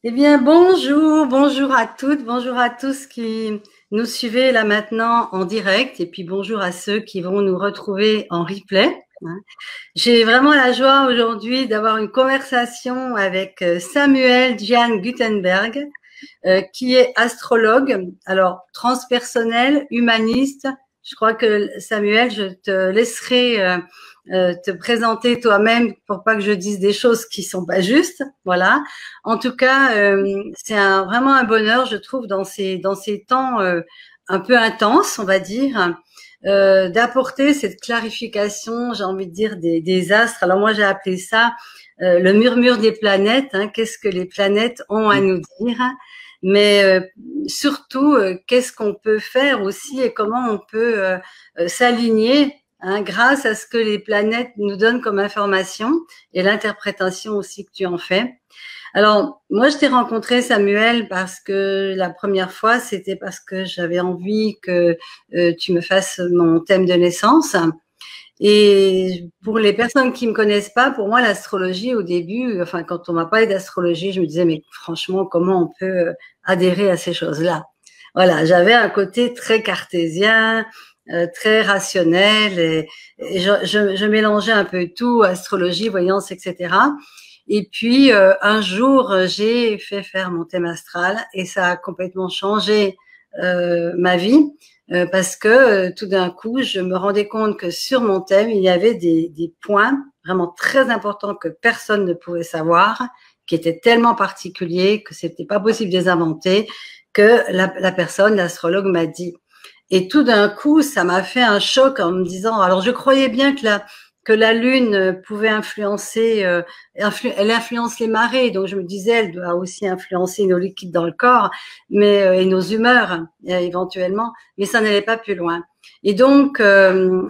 Eh bien, bonjour, bonjour à toutes, bonjour à tous qui nous suivez là maintenant en direct, et puis bonjour à ceux qui vont nous retrouver en replay. J'ai vraiment la joie aujourd'hui d'avoir une conversation avec Samuel Gian Gutenberg, qui est astrologue, alors transpersonnel, humaniste. Je crois que Samuel, je te laisserai te présenter toi-même pour pas que je dise des choses qui sont pas justes. Voilà. En tout cas, c'est vraiment un bonheur, je trouve, dans ces temps un peu intenses, on va dire, d'apporter cette clarification, j'ai envie de dire, des astres. Alors moi, j'ai appelé ça le murmure des planètes. Qu'est-ce que les planètes ont à nous dire? Mais surtout, qu'est-ce qu'on peut faire aussi et comment on peut s'aligner grâce à ce que les planètes nous donnent comme information et l'interprétation aussi que tu en fais. Alors, moi, je t'ai rencontré, Samuel, parce que la première fois, c'était parce que j'avais envie que tu me fasses mon thème de naissance. Et pour les personnes qui me connaissent pas, pour moi, l'astrologie, au début, enfin, quand on m'a parlé d'astrologie, je me disais, mais franchement, comment on peut adhérer à ces choses-là? Voilà, j'avais un côté très cartésien, très rationnel, et je mélangeais un peu tout, astrologie, voyance, etc. Et puis, un jour, j'ai fait faire mon thème astral et ça a complètement changé ma vie. Parce que tout d'un coup, je me rendais compte que sur mon thème, il y avait des points vraiment très importants que personne ne pouvait savoir, qui étaient tellement particuliers que c'était pas possible de les inventer, que la personne, l'astrologue, m'a dit. Et tout d'un coup, ça m'a fait un choc en me disant, alors je croyais bien que la Lune pouvait influencer, elle influence les marées, donc je me disais, elle doit aussi influencer nos liquides dans le corps, mais et nos humeurs éventuellement, mais ça n'allait pas plus loin. Et donc,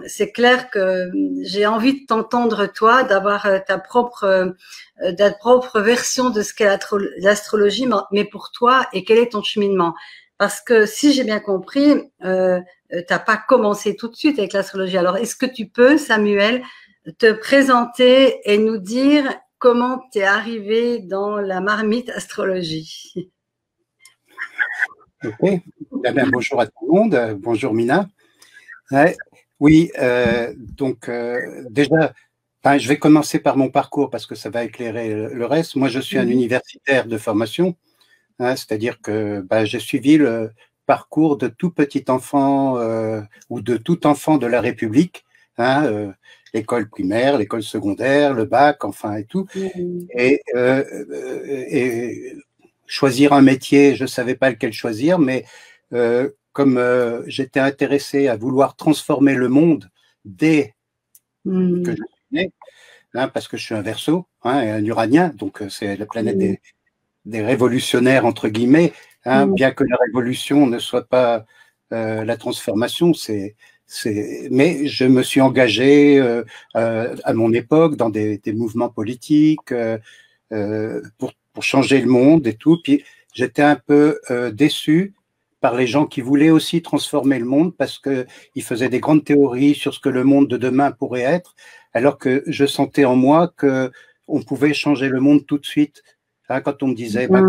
c'est clair que j'ai envie de t'entendre toi, d'avoir ta propre version de ce qu'est l'astrologie, mais pour toi, et quel est ton cheminement? Parce que si j'ai bien compris, t'as pas commencé tout de suite avec l'astrologie. Alors, est-ce que tu peux, Samuel, te présenter et nous dire comment tu es arrivé dans la marmite astrologie? Ok. Eh bien, bonjour à tout le monde. Bonjour Mina. Ouais. Oui, donc déjà, enfin, je vais commencer par mon parcours parce que ça va éclairer le reste. Moi, je suis un universitaire de formation, c'est-à-dire que j'ai suivi le parcours de tout petit enfant ou de tout enfant de la République, l'école primaire, l'école secondaire, le bac, enfin et tout. Et choisir un métier, je ne savais pas lequel choisir, mais comme j'étais intéressé à vouloir transformer le monde dès que je suis né, parce que je suis un Verseau, et un Uranien, donc c'est la planète des révolutionnaires, entre guillemets, bien que la révolution ne soit pas la transformation, mais je me suis engagé à mon époque dans des mouvements politiques pour changer le monde et tout. Puis j'étais un peu déçu par les gens qui voulaient aussi transformer le monde parce qu'ils faisaient des grandes théories sur ce que le monde de demain pourrait être, alors que je sentais en moi qu'on pouvait changer le monde tout de suite. Quand on me disait, quand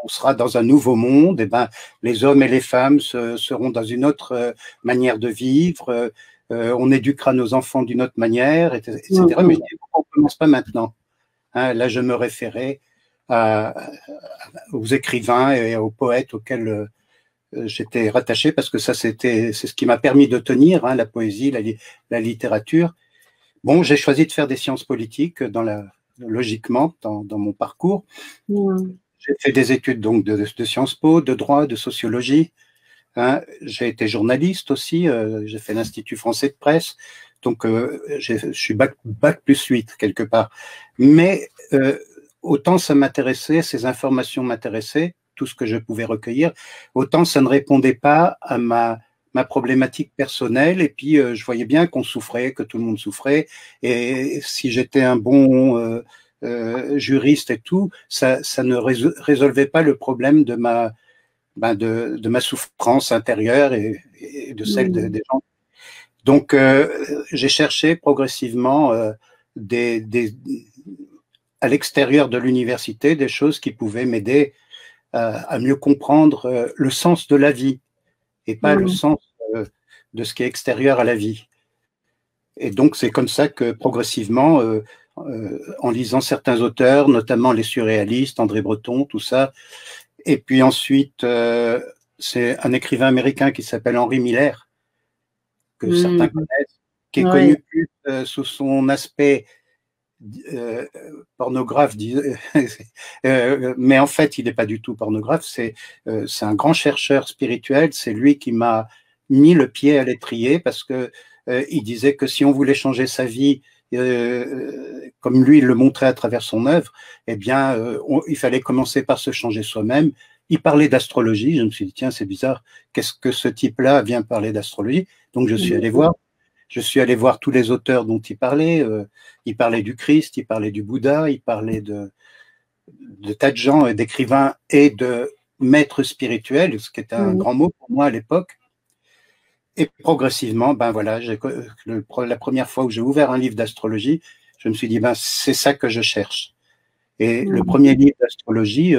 on sera dans un nouveau monde, les hommes et les femmes seront dans une autre manière de vivre, on éduquera nos enfants d'une autre manière, etc. Mais je dis, pourquoi on ne commence pas maintenant? Là, je me référais aux écrivains et aux poètes auxquels j'étais rattaché parce que c'est ce qui m'a permis de tenir, la poésie, la littérature. Bon, j'ai choisi de faire des sciences politiques logiquement dans mon parcours. J'ai fait des études donc de Sciences Po, de droit, de sociologie. J'ai été journaliste aussi. J'ai fait l'Institut français de presse. Donc, je suis bac +8 quelque part. Mais autant ça m'intéressait, ces informations m'intéressaient, tout ce que je pouvais recueillir, autant ça ne répondait pas à ma problématique personnelle. Et puis, je voyais bien qu'on souffrait, que tout le monde souffrait. Et si j'étais un bon juriste et tout, ça ne résolvait pas le problème de ma souffrance intérieure et de celle des gens. Donc, j'ai cherché progressivement à l'extérieur de l'université des choses qui pouvaient m'aider à mieux comprendre le sens de la vie et pas le sens de ce qui est extérieur à la vie. Et donc, c'est comme ça que progressivement, en lisant certains auteurs, notamment les surréalistes, André Breton, tout ça, et puis ensuite, c'est un écrivain américain qui s'appelle Henry Miller, que certains connaissent, qui est connu plus sous son aspect pornographe, mais en fait, il n'est pas du tout pornographe, c'est un grand chercheur spirituel, c'est lui qui m'a mis le pied à l'étrier parce que il disait que si on voulait changer sa vie, comme lui il le montrait à travers son œuvre, eh bien, il fallait commencer par se changer soi-même. Il parlait d'astrologie, je me suis dit, tiens, c'est bizarre, qu'est-ce que ce type-là vient parler d'astrologie? Donc, je suis allé voir. Je suis allé voir tous les auteurs dont il parlait. Il parlait du Christ, il parlait du Bouddha, il parlait de tas de gens, d'écrivains et de maîtres spirituels, ce qui était un grand mot pour moi à l'époque. Et progressivement, ben voilà, la première fois où j'ai ouvert un livre d'astrologie, je me suis dit, ben c'est ça que je cherche. Et le premier livre d'astrologie,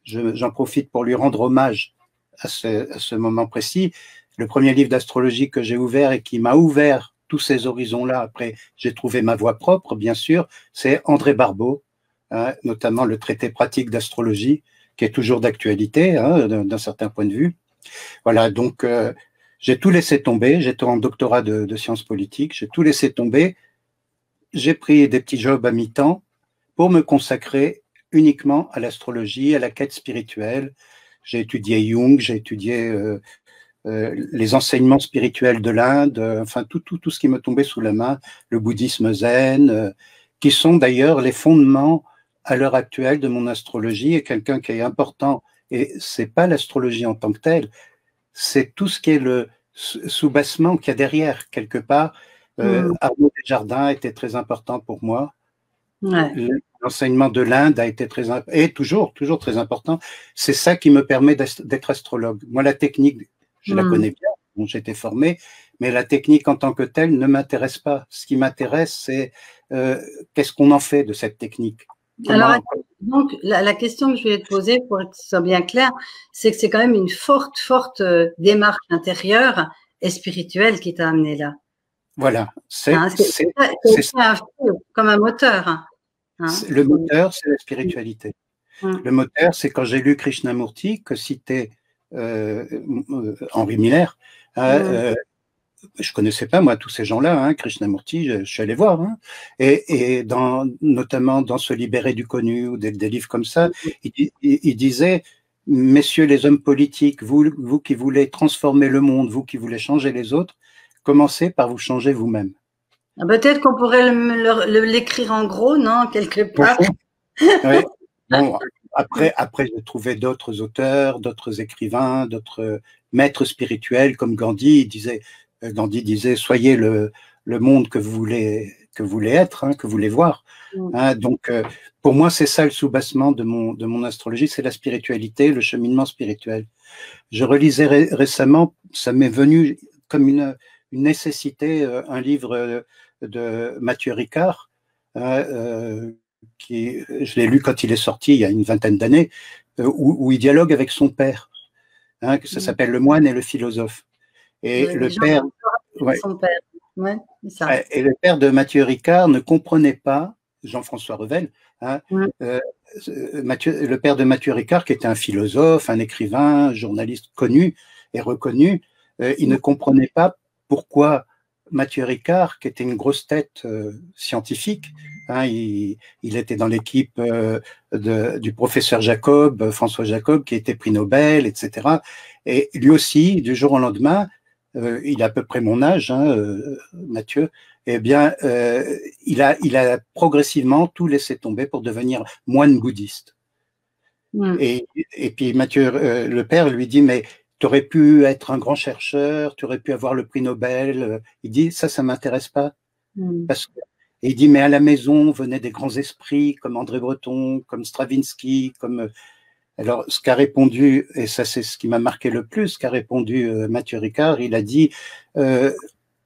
j'en profite pour lui rendre hommage à ce moment précis. Le premier livre d'astrologie que j'ai ouvert et qui m'a ouvert tous ces horizons-là, après j'ai trouvé ma voie propre, bien sûr, c'est André Barbeau, hein, notamment le traité pratique d'astrologie, qui est toujours d'actualité, hein, d'un certain point de vue. Voilà, donc j'ai tout laissé tomber, j'étais en doctorat de sciences politiques, j'ai tout laissé tomber, j'ai pris des petits jobs à mi-temps pour me consacrer uniquement à l'astrologie, à la quête spirituelle. J'ai étudié Jung, j'ai étudié les enseignements spirituels de l'Inde, enfin tout ce qui me tombait sous la main, le bouddhisme zen, qui sont d'ailleurs les fondements à l'heure actuelle de mon astrologie. Et quelqu'un qui est important, et c'est pas l'astrologie en tant que telle, c'est tout ce qui est le soubassement qu'il y a derrière, quelque part. Arnaud Desjardins était très important pour moi. L'enseignement de l'Inde a été toujours très important. C'est ça qui me permet d'être astrologue. Moi, la technique, je la connais bien, donc j'étais formé, mais la technique en tant que telle ne m'intéresse pas. Ce qui m'intéresse, c'est qu'est-ce qu'on en fait de cette technique. Alors, donc, la question que je voulais te poser, pour que ce soit bien clair, c'est que c'est quand même une forte démarche intérieure et spirituelle qui t'a amené là. Voilà. C'est un feu, comme un moteur. Hein. Le moteur, c'est la spiritualité. Le moteur, c'est quand j'ai lu Krishnamurti, que citait Henry Miller. Je connaissais pas, moi, tous ces gens-là, hein, Krishnamurti, je suis allé voir. Hein, et notamment dans Se libérer du connu, ou des livres comme ça, il disait, messieurs les hommes politiques, vous qui voulez transformer le monde, vous qui voulez changer les autres, commencez par vous changer vous-même. Peut-être qu'on pourrait l'écrire en gros, non, quelque part. Oui. Bon, après j'ai trouvé d'autres auteurs, d'autres écrivains, d'autres maîtres spirituels comme Gandhi. Gandhi disait soyez le monde que vous voulez être, hein, que vous voulez voir. Hein, donc pour moi c'est ça le soubassement de mon astrologie, c'est la spiritualité, le cheminement spirituel. Je relisais récemment, ça m'est venu comme une nécessité, un livre de Mathieu Ricard, je l'ai lu quand il est sorti il y a une vingtaine d'années, où il dialogue avec son père, hein, que ça s'appelle Le moine et le philosophe. Et le père, son père. Ouais, ça. Et le père de Mathieu Ricard ne comprenait pas, Jean-François Revel, hein, le père de Mathieu Ricard, qui était un philosophe, un écrivain, journaliste connu et reconnu, il ne comprenait pas pourquoi Mathieu Ricard, qui était une grosse tête scientifique, hein, il était dans l'équipe du professeur Jacob, François Jacob, qui était prix Nobel, etc. Et lui aussi, du jour au lendemain, il a à peu près mon âge, hein, Mathieu, eh bien, il a progressivement tout laissé tomber pour devenir moine bouddhiste. Et puis Mathieu, le père, lui dit, mais tu aurais pu être un grand chercheur, tu aurais pu avoir le prix Nobel. Il dit, ça m'intéresse pas. Et il dit, mais à la maison venaient des grands esprits comme André Breton, comme Stravinsky, comme... Alors, ce qu'a répondu, et ça c'est ce qui m'a marqué le plus, ce qu'a répondu Mathieu Ricard, il a dit,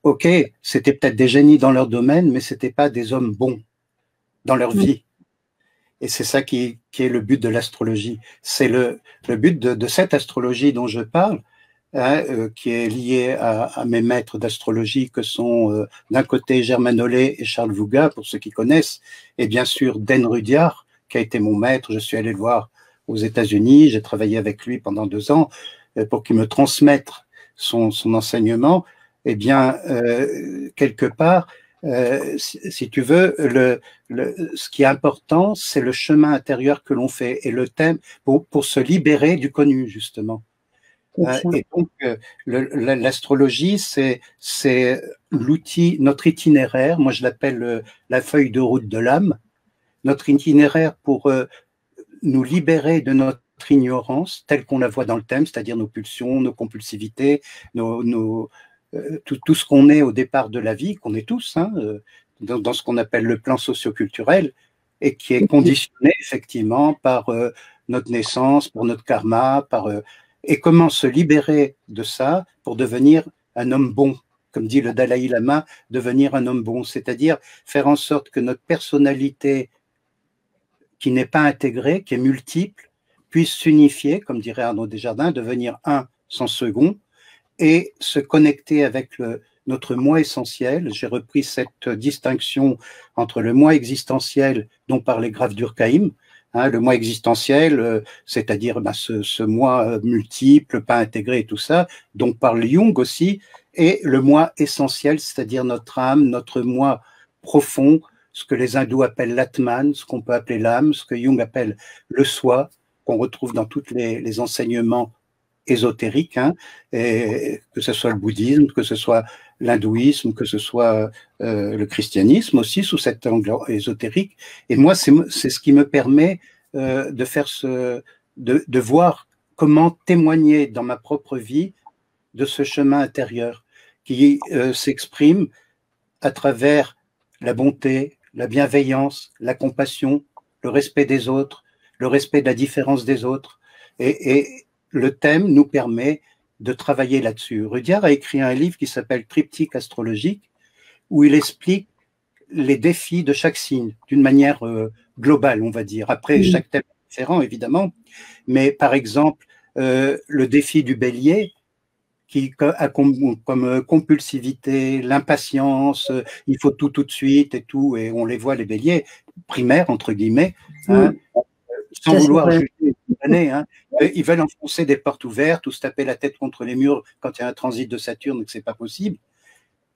ok, c'était peut-être des génies dans leur domaine, mais c'était pas des hommes bons dans leur vie. Et c'est ça qui est le but de l'astrologie. C'est le but de cette astrologie dont je parle, hein, qui est liée à mes maîtres d'astrologie que sont d'un côté Germain Ollet et Charles Vouga, pour ceux qui connaissent, et bien sûr Dan Rudyard, qui a été mon maître. Je suis allé le voir aux États-Unis, j'ai travaillé avec lui pendant 2 ans pour qu'il me transmette son enseignement. Eh bien, quelque part, si tu veux, ce qui est important, c'est le chemin intérieur que l'on fait et le thème pour se libérer du connu, justement. Et donc, l'astrologie, c'est l'outil, notre itinéraire. Moi, je l'appelle la feuille de route de l'âme. Notre itinéraire pour nous libérer de notre ignorance, telle qu'on la voit dans le thème, c'est-à-dire nos pulsions, nos compulsivités, tout ce qu'on est au départ de la vie, qu'on est tous, hein, dans ce qu'on appelle le plan socio-culturel, et qui est conditionné effectivement par notre naissance, par notre karma, et comment se libérer de ça pour devenir un homme bon, comme dit le Dalai Lama, devenir un homme bon, c'est-à-dire faire en sorte que notre personnalité qui n'est pas intégrée, qui est multiple, puisse s'unifier, comme dirait Arnaud Desjardins, devenir un sans second, et se connecter avec notre moi essentiel. J'ai repris cette distinction entre le moi existentiel dont parlait Graf Durkheim, hein, le moi existentiel, c'est-à-dire ce moi multiple, pas intégré et tout ça, dont parle Jung aussi, et le moi essentiel, c'est-à-dire notre âme, notre moi profond, ce que les hindous appellent l'atman, ce qu'on peut appeler l'âme, ce que Jung appelle le soi, qu'on retrouve dans tous les enseignements ésotérique, hein, et que ce soit le bouddhisme, que ce soit l'hindouisme, que ce soit le christianisme aussi, sous cet angle ésotérique. Et moi, c'est ce qui me permet de faire de voir comment témoigner dans ma propre vie de ce chemin intérieur qui s'exprime à travers la bonté, la bienveillance, la compassion, le respect des autres, le respect de la différence des autres. Et le thème nous permet de travailler là-dessus. Rudyard a écrit un livre qui s'appelle Triptyque astrologique, où il explique les défis de chaque signe d'une manière globale, on va dire. Après, chaque thème est différent, évidemment, mais par exemple, le défi du bélier, qui a comme compulsivité, l'impatience, il faut tout de suite et tout, et on les voit, les béliers, primaires, entre guillemets, hein, sans vouloir juger, hein, ils veulent enfoncer des portes ouvertes ou se taper la tête contre les murs quand il y a un transit de Saturne et que c'est pas possible.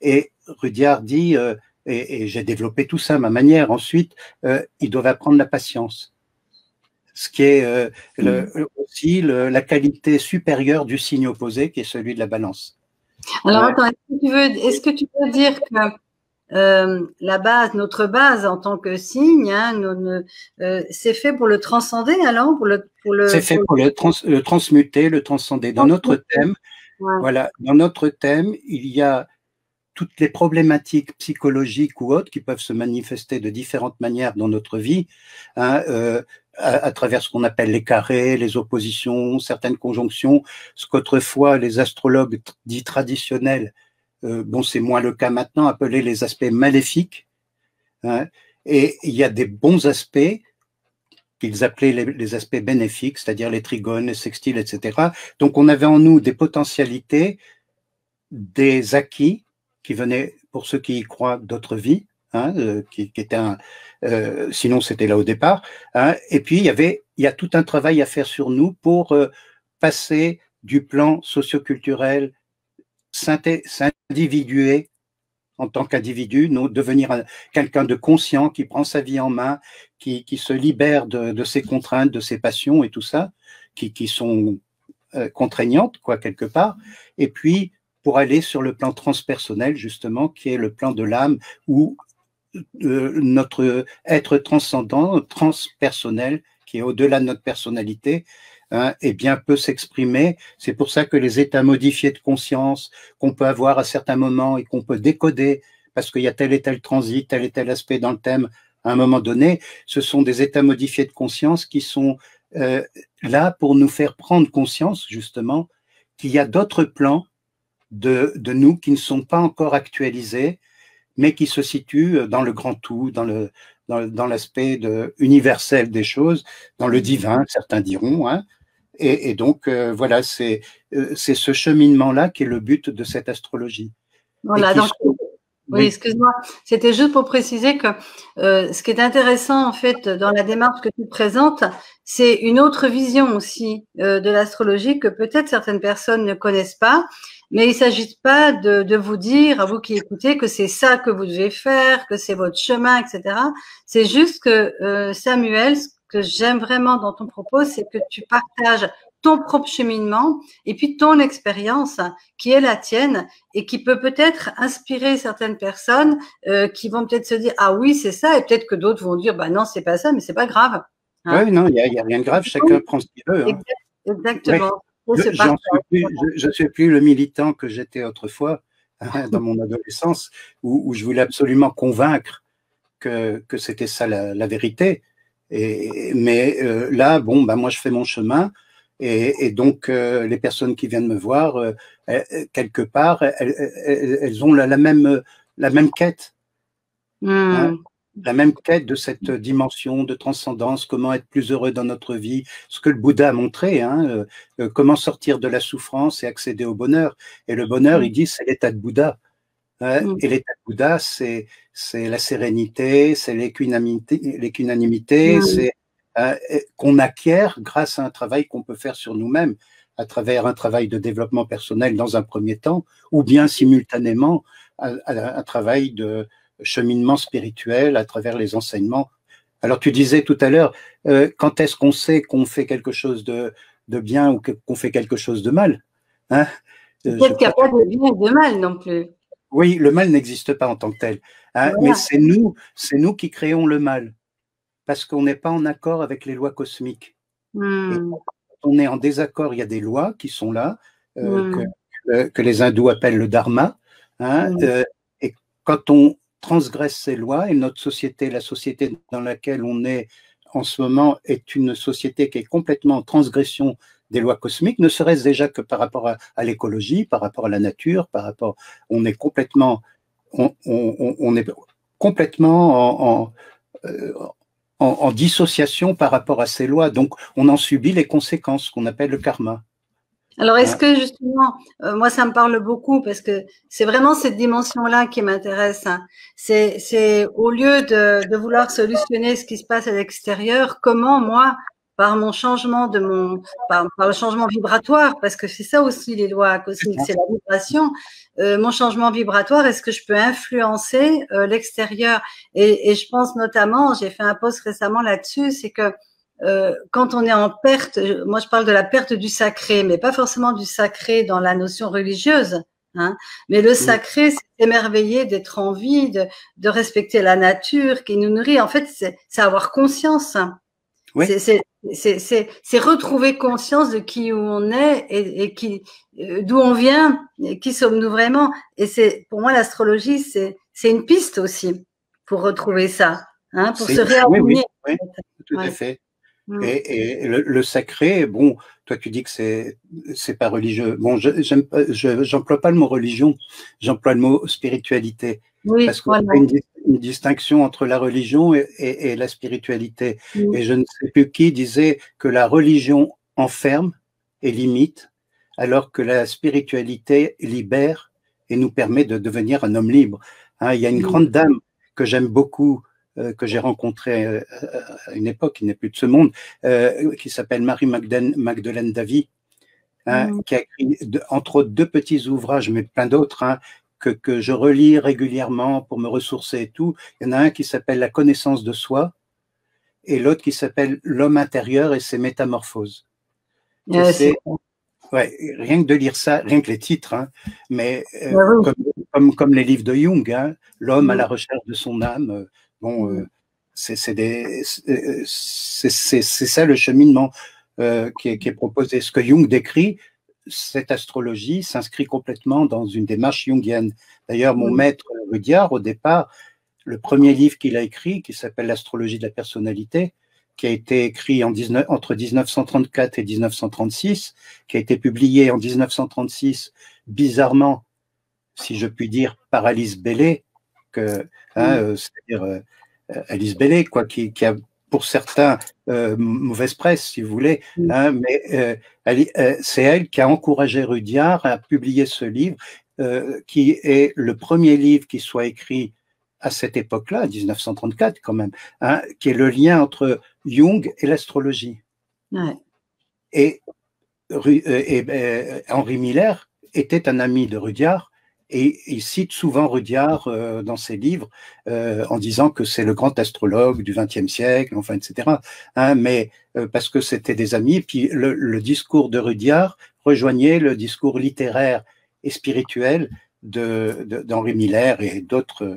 Et Rudyard dit, et j'ai développé tout ça à ma manière, ensuite, ils doivent apprendre la patience. Ce qui est aussi la qualité supérieure du signe opposé, qui est celui de la balance. Alors, attends, est-ce que tu veux dire que la base, notre base en tant que signe, hein, c'est fait pour le transcender alors c'est fait pour le transmuter, le transcender. Dans notre thème, voilà, dans notre thème, il y a toutes les problématiques psychologiques ou autres qui peuvent se manifester de différentes manières dans notre vie, hein, à travers ce qu'on appelle les carrés, les oppositions, certaines conjonctions, ce qu'autrefois les astrologues dits traditionnels, bon, c'est moins le cas maintenant, appelés les aspects maléfiques, hein, et il y a des bons aspects qu'ils appelaient les aspects bénéfiques, c'est-à-dire les trigones, les sextiles, etc. Donc on avait en nous des potentialités, des acquis qui venaient, pour ceux qui y croient, d'autres vies, hein, qui étaient sinon c'était là au départ, hein, et puis il y a tout un travail à faire sur nous pour passer du plan socioculturel, s'individuer en tant qu'individu, devenir quelqu'un de conscient qui prend sa vie en main, qui se libère de ses contraintes, de ses passions et tout ça, qui sont contraignantes, quoi, quelque part, et puis pour aller sur le plan transpersonnel, justement, qui est le plan de l'âme, où notre être transcendant, transpersonnel, qui est au-delà de notre personnalité, hein, eh bien, peut s'exprimer. C'est pour ça que les états modifiés de conscience qu'on peut avoir à certains moments et qu'on peut décoder, parce qu'il y a tel et tel transit, tel et tel aspect dans le thème, à un moment donné, ce sont des états modifiés de conscience qui sont là pour nous faire prendre conscience, justement, qu'il y a d'autres plans de nous qui ne sont pas encore actualisés, mais qui se situent dans le grand tout, dans dans l'aspect universel des choses, dans le divin, certains diront. Hein. Et donc, voilà, c'est ce cheminement-là qui est le but de cette astrologie. Voilà, donc, oui, excuse-moi. C'était juste pour préciser que ce qui est intéressant, en fait, dans la démarche que tu présentes, c'est une autre vision aussi de l'astrologie que peut-être certaines personnes ne connaissent pas. Mais il ne s'agit pas de vous dire, à vous qui écoutez, que c'est ça que vous devez faire, que c'est votre chemin, etc. C'est juste que, Samuel, ce que j'aime vraiment dans ton propos, c'est que tu partages ton propre cheminement et puis ton expérience qui est la tienne et qui peut peut-être inspirer certaines personnes qui vont peut-être se dire ah oui c'est ça et peut-être que d'autres vont dire bah non c'est pas ça mais c'est pas grave. Hein. Oui non il y a rien de grave, chacun prend ce qu'il veut. Hein. Exactement. Ouais. Je suis plus le militant que j'étais autrefois hein, dans mon adolescence où je voulais absolument convaincre que c'était ça la vérité. Mais là bon bah moi je fais mon chemin. Et donc, les personnes qui viennent me voir, quelque part, elles ont la même quête. Hein, la même quête de cette dimension de transcendance, comment être plus heureux dans notre vie, ce que le Bouddha a montré, hein, comment sortir de la souffrance et accéder au bonheur. Et le bonheur, il dit, c'est l'état de Bouddha. Hein, et l'état de Bouddha, c'est la sérénité, c'est l'équanimité, c'est qu'on acquiert grâce à un travail qu'on peut faire sur nous-mêmes, à travers un travail de développement personnel dans un premier temps, ou bien simultanément un travail de cheminement spirituel à travers les enseignements. Alors tu disais tout à l'heure, quand est-ce qu'on sait qu'on fait quelque chose de bien ou qu'on fait quelque chose de mal hein. Peut-être qu'il n'y a pas de bien et de mal non plus. Oui, le mal n'existe pas en tant que tel, hein, voilà. Mais c'est nous qui créons le mal. Parce qu'on n'est pas en accord avec les lois cosmiques. Et quand on est en désaccord, il y a des lois qui sont là, que les hindous appellent le dharma. Hein, et quand on transgresse ces lois, et notre société, la société dans laquelle on est en ce moment, est une société qui est complètement en transgression des lois cosmiques, ne serait-ce déjà que par rapport à l'écologie, par rapport à la nature, on est complètement en dissociation par rapport à ces lois. Donc, on en subit les conséquences qu'on appelle le karma. Alors, est-ce que justement, moi, ça me parle beaucoup parce que c'est vraiment cette dimension-là qui m'intéresse. Hein. C'est au lieu de vouloir solutionner ce qui se passe à l'extérieur, comment moi, par mon changement par le changement vibratoire, parce que c'est ça aussi les lois cosmiques, c'est la vibration. Mon changement vibratoire, est-ce que je peux influencer l'extérieur et je pense notamment, j'ai fait un post récemment là-dessus, c'est que quand on est en perte, moi je parle de la perte du sacré, mais pas forcément du sacré dans la notion religieuse, hein, mais le sacré, c'est émerveiller, d'être en vie, de respecter la nature qui nous nourrit. En fait, c'est avoir conscience. Oui. C'est retrouver conscience de qui on est et d'où on vient, et qui sommes-nous vraiment. Et c'est pour moi l'astrologie, c'est une piste aussi pour retrouver ça, hein, pour se réaligner. Oui, tout à fait. Et le sacré, bon, toi tu dis que c'est pas religieux. Bon, j'emploie pas le mot religion, j'emploie le mot spiritualité. Oui, parce qu'il y a une distinction entre la religion et la spiritualité. Et je ne sais plus qui disait que la religion enferme et limite, alors que la spiritualité libère et nous permet de devenir un homme libre. Hein, il y a une grande dame que j'aime beaucoup, que j'ai rencontré à une époque qui n'est plus de ce monde, qui s'appelle Marie-Magdeleine Davy, hein, qui a écrit entre autres 2 petits ouvrages, mais plein d'autres, hein, que je relis régulièrement pour me ressourcer et tout. Il y en a un qui s'appelle La connaissance de soi et l'autre qui s'appelle L'homme intérieur et ses métamorphoses. Ouais, rien que de lire ça, rien que les titres, hein, mais comme les livres de Jung, hein, L'homme à la recherche de son âme. Bon, c'est ça le cheminement qui est proposé. Ce que Jung décrit, cette astrologie s'inscrit complètement dans une démarche jungienne. D'ailleurs, mon maître Rudyard, au départ, le premier livre qu'il a écrit, qui s'appelle L'astrologie de la personnalité, qui a été écrit entre 1934 et 1936, qui a été publié en 1936, bizarrement, si je puis dire, par Alice Bailey, c'est-à-dire Alice Bailey, quoi, qui a pour certains mauvaise presse, si vous voulez, hein, mais c'est elle qui a encouragé Rudyard à publier ce livre, qui est le premier livre qui soit écrit à cette époque-là, 1934 quand même, hein, qui est le lien entre Jung et l'astrologie. Ouais. Et Henri Miller était un ami de Rudyard, et il cite souvent Rudyard dans ses livres en disant que c'est le grand astrologue du XXe siècle, enfin, etc. Hein, mais parce que c'était des amis. Puis le discours de Rudyard rejoignait le discours littéraire et spirituel d'Henri Miller et d'autres.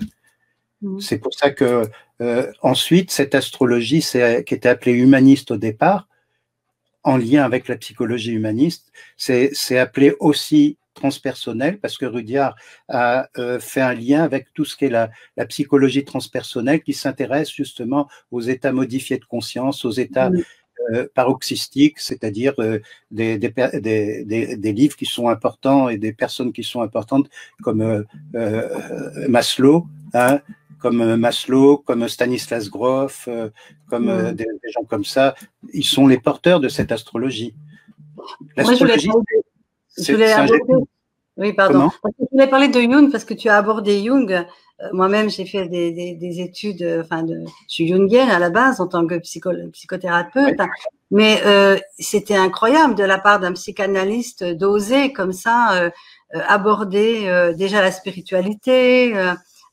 C'est pour ça que ensuite cette astrologie, qui était appelée humaniste au départ, en lien avec la psychologie humaniste, c'est appelé aussi transpersonnel, parce que Rudyard a fait un lien avec tout ce qui est la psychologie transpersonnelle, qui s'intéresse justement aux états modifiés de conscience, aux états paroxystiques, c'est-à-dire des livres qui sont importants et des personnes qui sont importantes, comme Maslow, hein, comme Stanislas Grof, comme des gens comme ça. Ils sont les porteurs de cette astrologie. L'astrologie, oui, pardon. Je voulais parler de Jung parce que tu as abordé Jung. Moi-même, j'ai fait des études, je suis jungienne à la base en tant que psychothérapeute, oui. Mais c'était incroyable de la part d'un psychanalyste d'oser comme ça aborder déjà la spiritualité,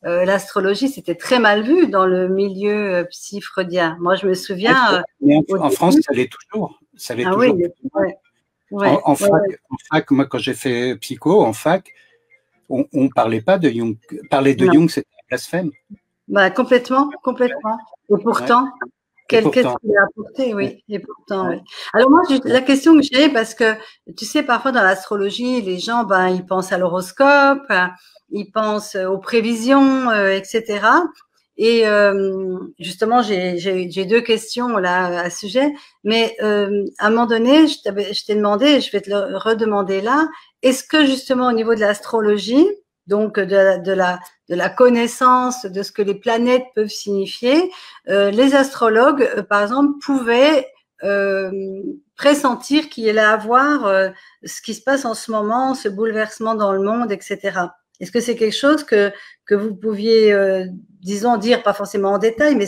l'astrologie. C'était très mal vu dans le milieu psy-freudien. Moi, je me souviens. En France, ça l'est toujours. Ça l'est toujours. Oui, ouais. Ouais, en fac, moi, quand j'ai fait psycho, en fac, on ne parlait pas de Jung. Parler de Jung, c'était un blasphème. Bah, complètement. Et pourtant, qu'est-ce qu'il a apporté, oui. Et pourtant, oui. Alors moi, la question que j'ai, parce que tu sais, parfois dans l'astrologie, les gens, ils pensent à l'horoscope, ils pensent aux prévisions, etc. Et justement, j'ai deux questions là à ce sujet, mais à un moment donné, je t'ai demandé, et je vais te le redemander là, est-ce que justement au niveau de l'astrologie, donc de la connaissance de ce que les planètes peuvent signifier, les astrologues, par exemple, pouvaient pressentir qu'il allait avoir ce qui se passe en ce moment, ce bouleversement dans le monde, etc. Est-ce que c'est quelque chose que vous pouviez, disons, dire, pas forcément en détail, mais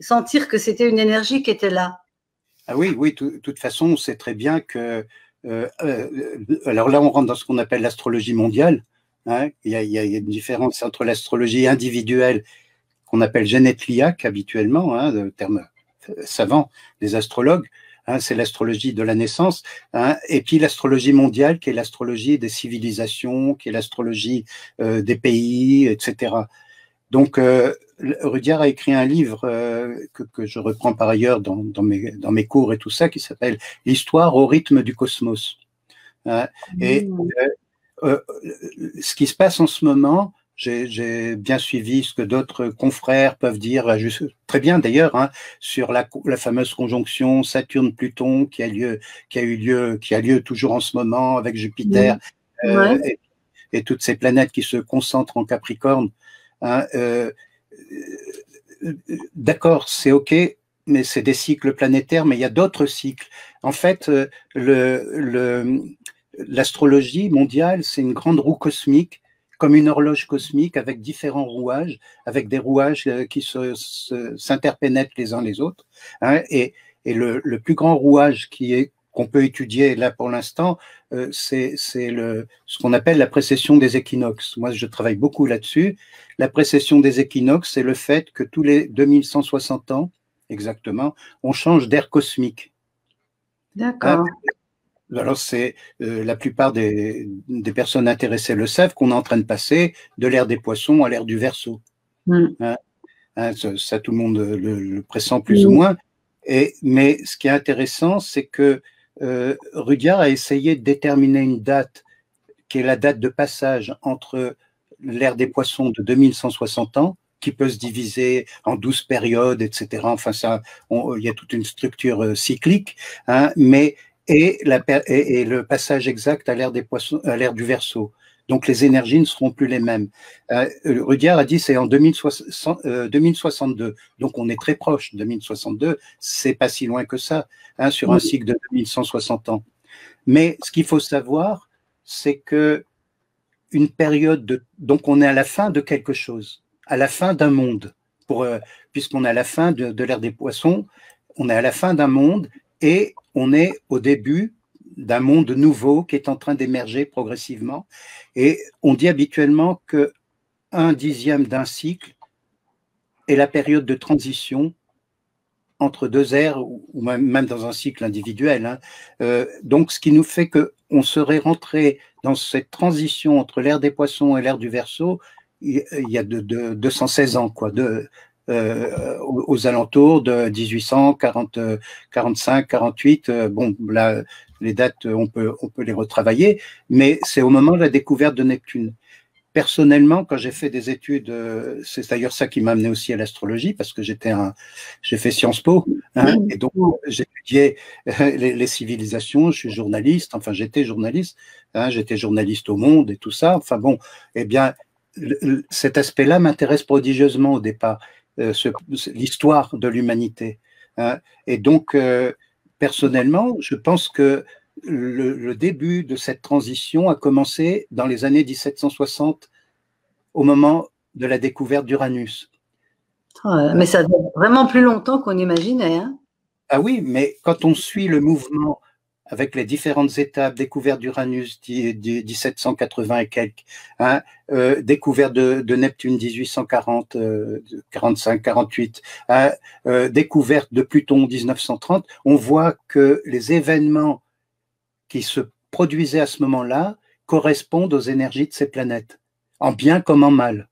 sentir que c'était une énergie qui était là? Ah oui, de toute façon, on sait très bien que… alors là, on rentre dans ce qu'on appelle l'astrologie mondiale. Hein, il y a une différence entre l'astrologie individuelle, qu'on appelle génétliaque habituellement, hein, le terme savant des astrologues, hein, c'est l'astrologie de la naissance, hein, et puis l'astrologie mondiale, qui est l'astrologie des civilisations, qui est l'astrologie des pays, etc. Donc, Rudyard a écrit un livre que je reprends par ailleurs dans mes cours et tout ça, qui s'appelle « L'histoire au rythme du cosmos ». Et ce qui se passe en ce moment, j'ai bien suivi ce que d'autres confrères peuvent dire, très bien d'ailleurs, hein, sur la fameuse conjonction Saturne-Pluton qui a lieu toujours en ce moment avec Jupiter et toutes ces planètes qui se concentrent en Capricorne. Hein, d'accord, c'est OK, mais c'est des cycles planétaires, mais il y a d'autres cycles. En fait, l'astrologie mondiale, c'est une grande roue cosmique, comme une horloge cosmique avec différents rouages, avec des rouages qui s'interpénètrent les uns les autres. Hein, et le plus grand rouage qu'on peut étudier là pour l'instant, c'est ce qu'on appelle la précession des équinoxes. Moi, je travaille beaucoup là-dessus. La précession des équinoxes, c'est le fait que tous les 2160 ans, exactement, on change d'ère cosmique. D'accord. Alors, la plupart des personnes intéressées le savent qu'on est en train de passer de l'ère des poissons à l'ère du Verseau. Hein, ça, tout le monde le pressent plus ou moins. Mais ce qui est intéressant, c'est que Rudyard a essayé de déterminer une date qui est la date de passage entre l'ère des poissons de 2160 ans, qui peut se diviser en 12 périodes, etc. Enfin, il y a toute une structure cyclique, hein, et le passage exact à l'ère des poissons, à l'ère du Verseau. Donc les énergies ne seront plus les mêmes. Rudyard a dit c'est en 2062. Donc on est très proche. 2062, c'est pas si loin que ça, hein, sur un cycle de 2160 ans. Mais ce qu'il faut savoir, c'est que une période donc on est à la fin de quelque chose, à la fin d'un monde. Puisqu'on est à la fin de l'ère des poissons, on est à la fin d'un monde et on est au début d'un monde nouveau qui est en train d'émerger progressivement. Et on dit habituellement que 1/10 d'un cycle est la période de transition entre deux ères, ou même dans un cycle individuel. Hein. Donc, ce qui nous fait qu'on serait rentré dans cette transition entre l'ère des poissons et l'ère du Verseau il y a 216 ans, quoi, aux alentours de 1840, 45, 48. Bon, là, les dates, on peut les retravailler, mais c'est au moment de la découverte de Neptune. Personnellement, quand j'ai fait des études, c'est d'ailleurs ça qui m'a amené aussi à l'astrologie, parce que j'ai fait Sciences Po, hein, et donc j'étudiais les civilisations. Je suis journaliste, enfin j'étais journaliste, hein, j'étais journaliste au Monde et tout ça. Enfin bon, eh bien cet aspect-là m'intéresse prodigieusement au départ, l'histoire de l'humanité. Hein, et donc personnellement, je pense que le début de cette transition a commencé dans les années 1760, au moment de la découverte d'Uranus. Mais ça dure vraiment plus longtemps qu'on imaginait. Hein. Ah oui, mais quand on suit le mouvement avec les différentes étapes, découverte d'Uranus 1780 et quelques, hein, découverte de Neptune 1840, 45, 48, hein, découverte de Pluton 1930, on voit que les événements qui se produisaient à ce moment-là correspondent aux énergies de ces planètes, en bien comme en mal.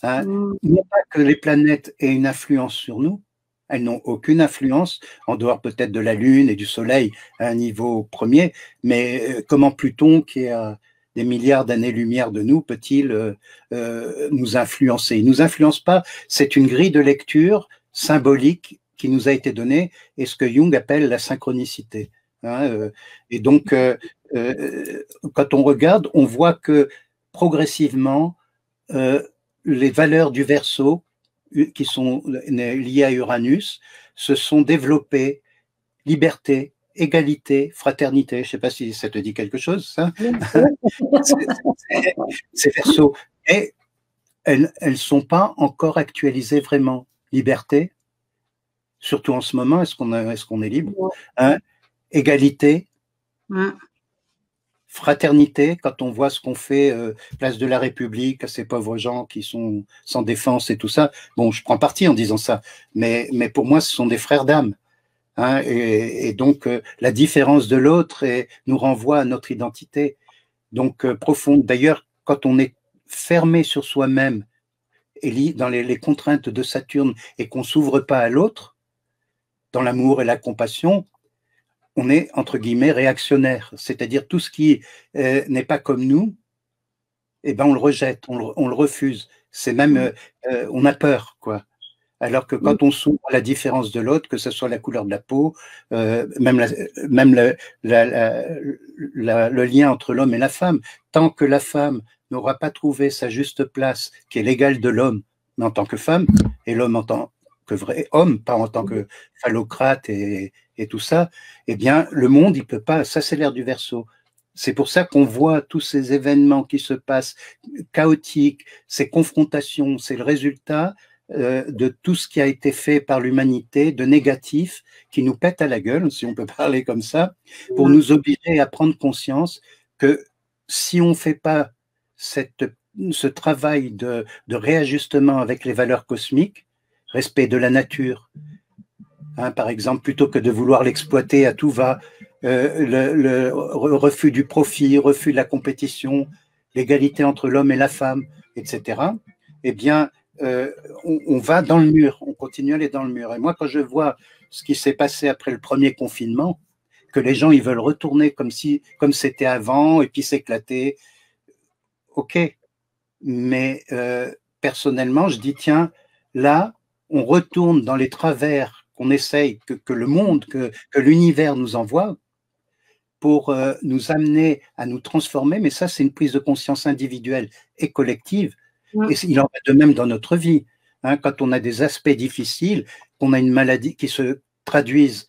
Hein. Non pas que les planètes aient une influence sur nous, elles n'ont aucune influence, en dehors peut-être de la Lune et du Soleil à un niveau premier, mais comment Pluton, qui est à des milliards d'années-lumière de nous, peut-il nous influencer? Il ne nous influence pas, c'est une grille de lecture symbolique qui nous a été donnée, et ce que Jung appelle la synchronicité. Hein, et donc, quand on regarde, on voit que progressivement, les valeurs du Verseau, qui sont liées à Uranus, se sont développées. Liberté, égalité, fraternité. Je ne sais pas si ça te dit quelque chose, ça. C'est Verseau. Et elles ne sont pas encore actualisées vraiment. Liberté, surtout en ce moment, est-ce qu'on est libre, hein? Égalité, fraternité, quand on voit ce qu'on fait place de la République à ces pauvres gens qui sont sans défense et tout ça. Bon, je prends parti en disant ça, mais pour moi, ce sont des frères d'âme. Hein, et donc, la différence de l'autre nous renvoie à notre identité. Donc, profonde. D'ailleurs, quand on est fermé sur soi-même et dans les contraintes de Saturne et qu'on ne s'ouvre pas à l'autre, dans l'amour et la compassion, on est, entre guillemets, réactionnaire. C'est-à-dire tout ce qui n'est pas comme nous, eh ben, on le rejette, on le refuse. C'est même, on a peur, quoi. Alors que quand on s'ouvre à la différence de l'autre, que ce soit la couleur de la peau, même le lien entre l'homme et la femme, tant que la femme n'aura pas trouvé sa juste place, qui est l'égale de l'homme, mais en tant que femme, et l'homme en tant que vrai homme, pas en tant que phallocrate et tout ça, eh bien, le monde, il peut pas, ça c'est l'ère du Verseau. C'est pour ça qu'on voit tous ces événements qui se passent, chaotiques, ces confrontations, c'est le résultat de tout ce qui a été fait par l'humanité, de négatif, qui nous pète à la gueule, si on peut parler comme ça, pour nous obliger à prendre conscience que si on ne fait pas ce travail de réajustement avec les valeurs cosmiques, respect de la nature, hein, par exemple, plutôt que de vouloir l'exploiter à tout va, le refus du profit, refus de la compétition, l'égalité entre l'homme et la femme, etc., eh bien, on va dans le mur, on continue à aller dans le mur. Et moi, quand je vois ce qui s'est passé après le premier confinement, que les gens ils veulent retourner comme c'était avant et puis s'éclater, ok. Mais personnellement, je dis tiens, là, on retourne dans les travers qu'on essaye, que le monde, que l'univers nous envoie, pour nous amener à nous transformer, mais ça, c'est une prise de conscience individuelle et collective, et il en va de même dans notre vie. Hein, quand on a des aspects difficiles, qu'on a une maladie qui se traduisent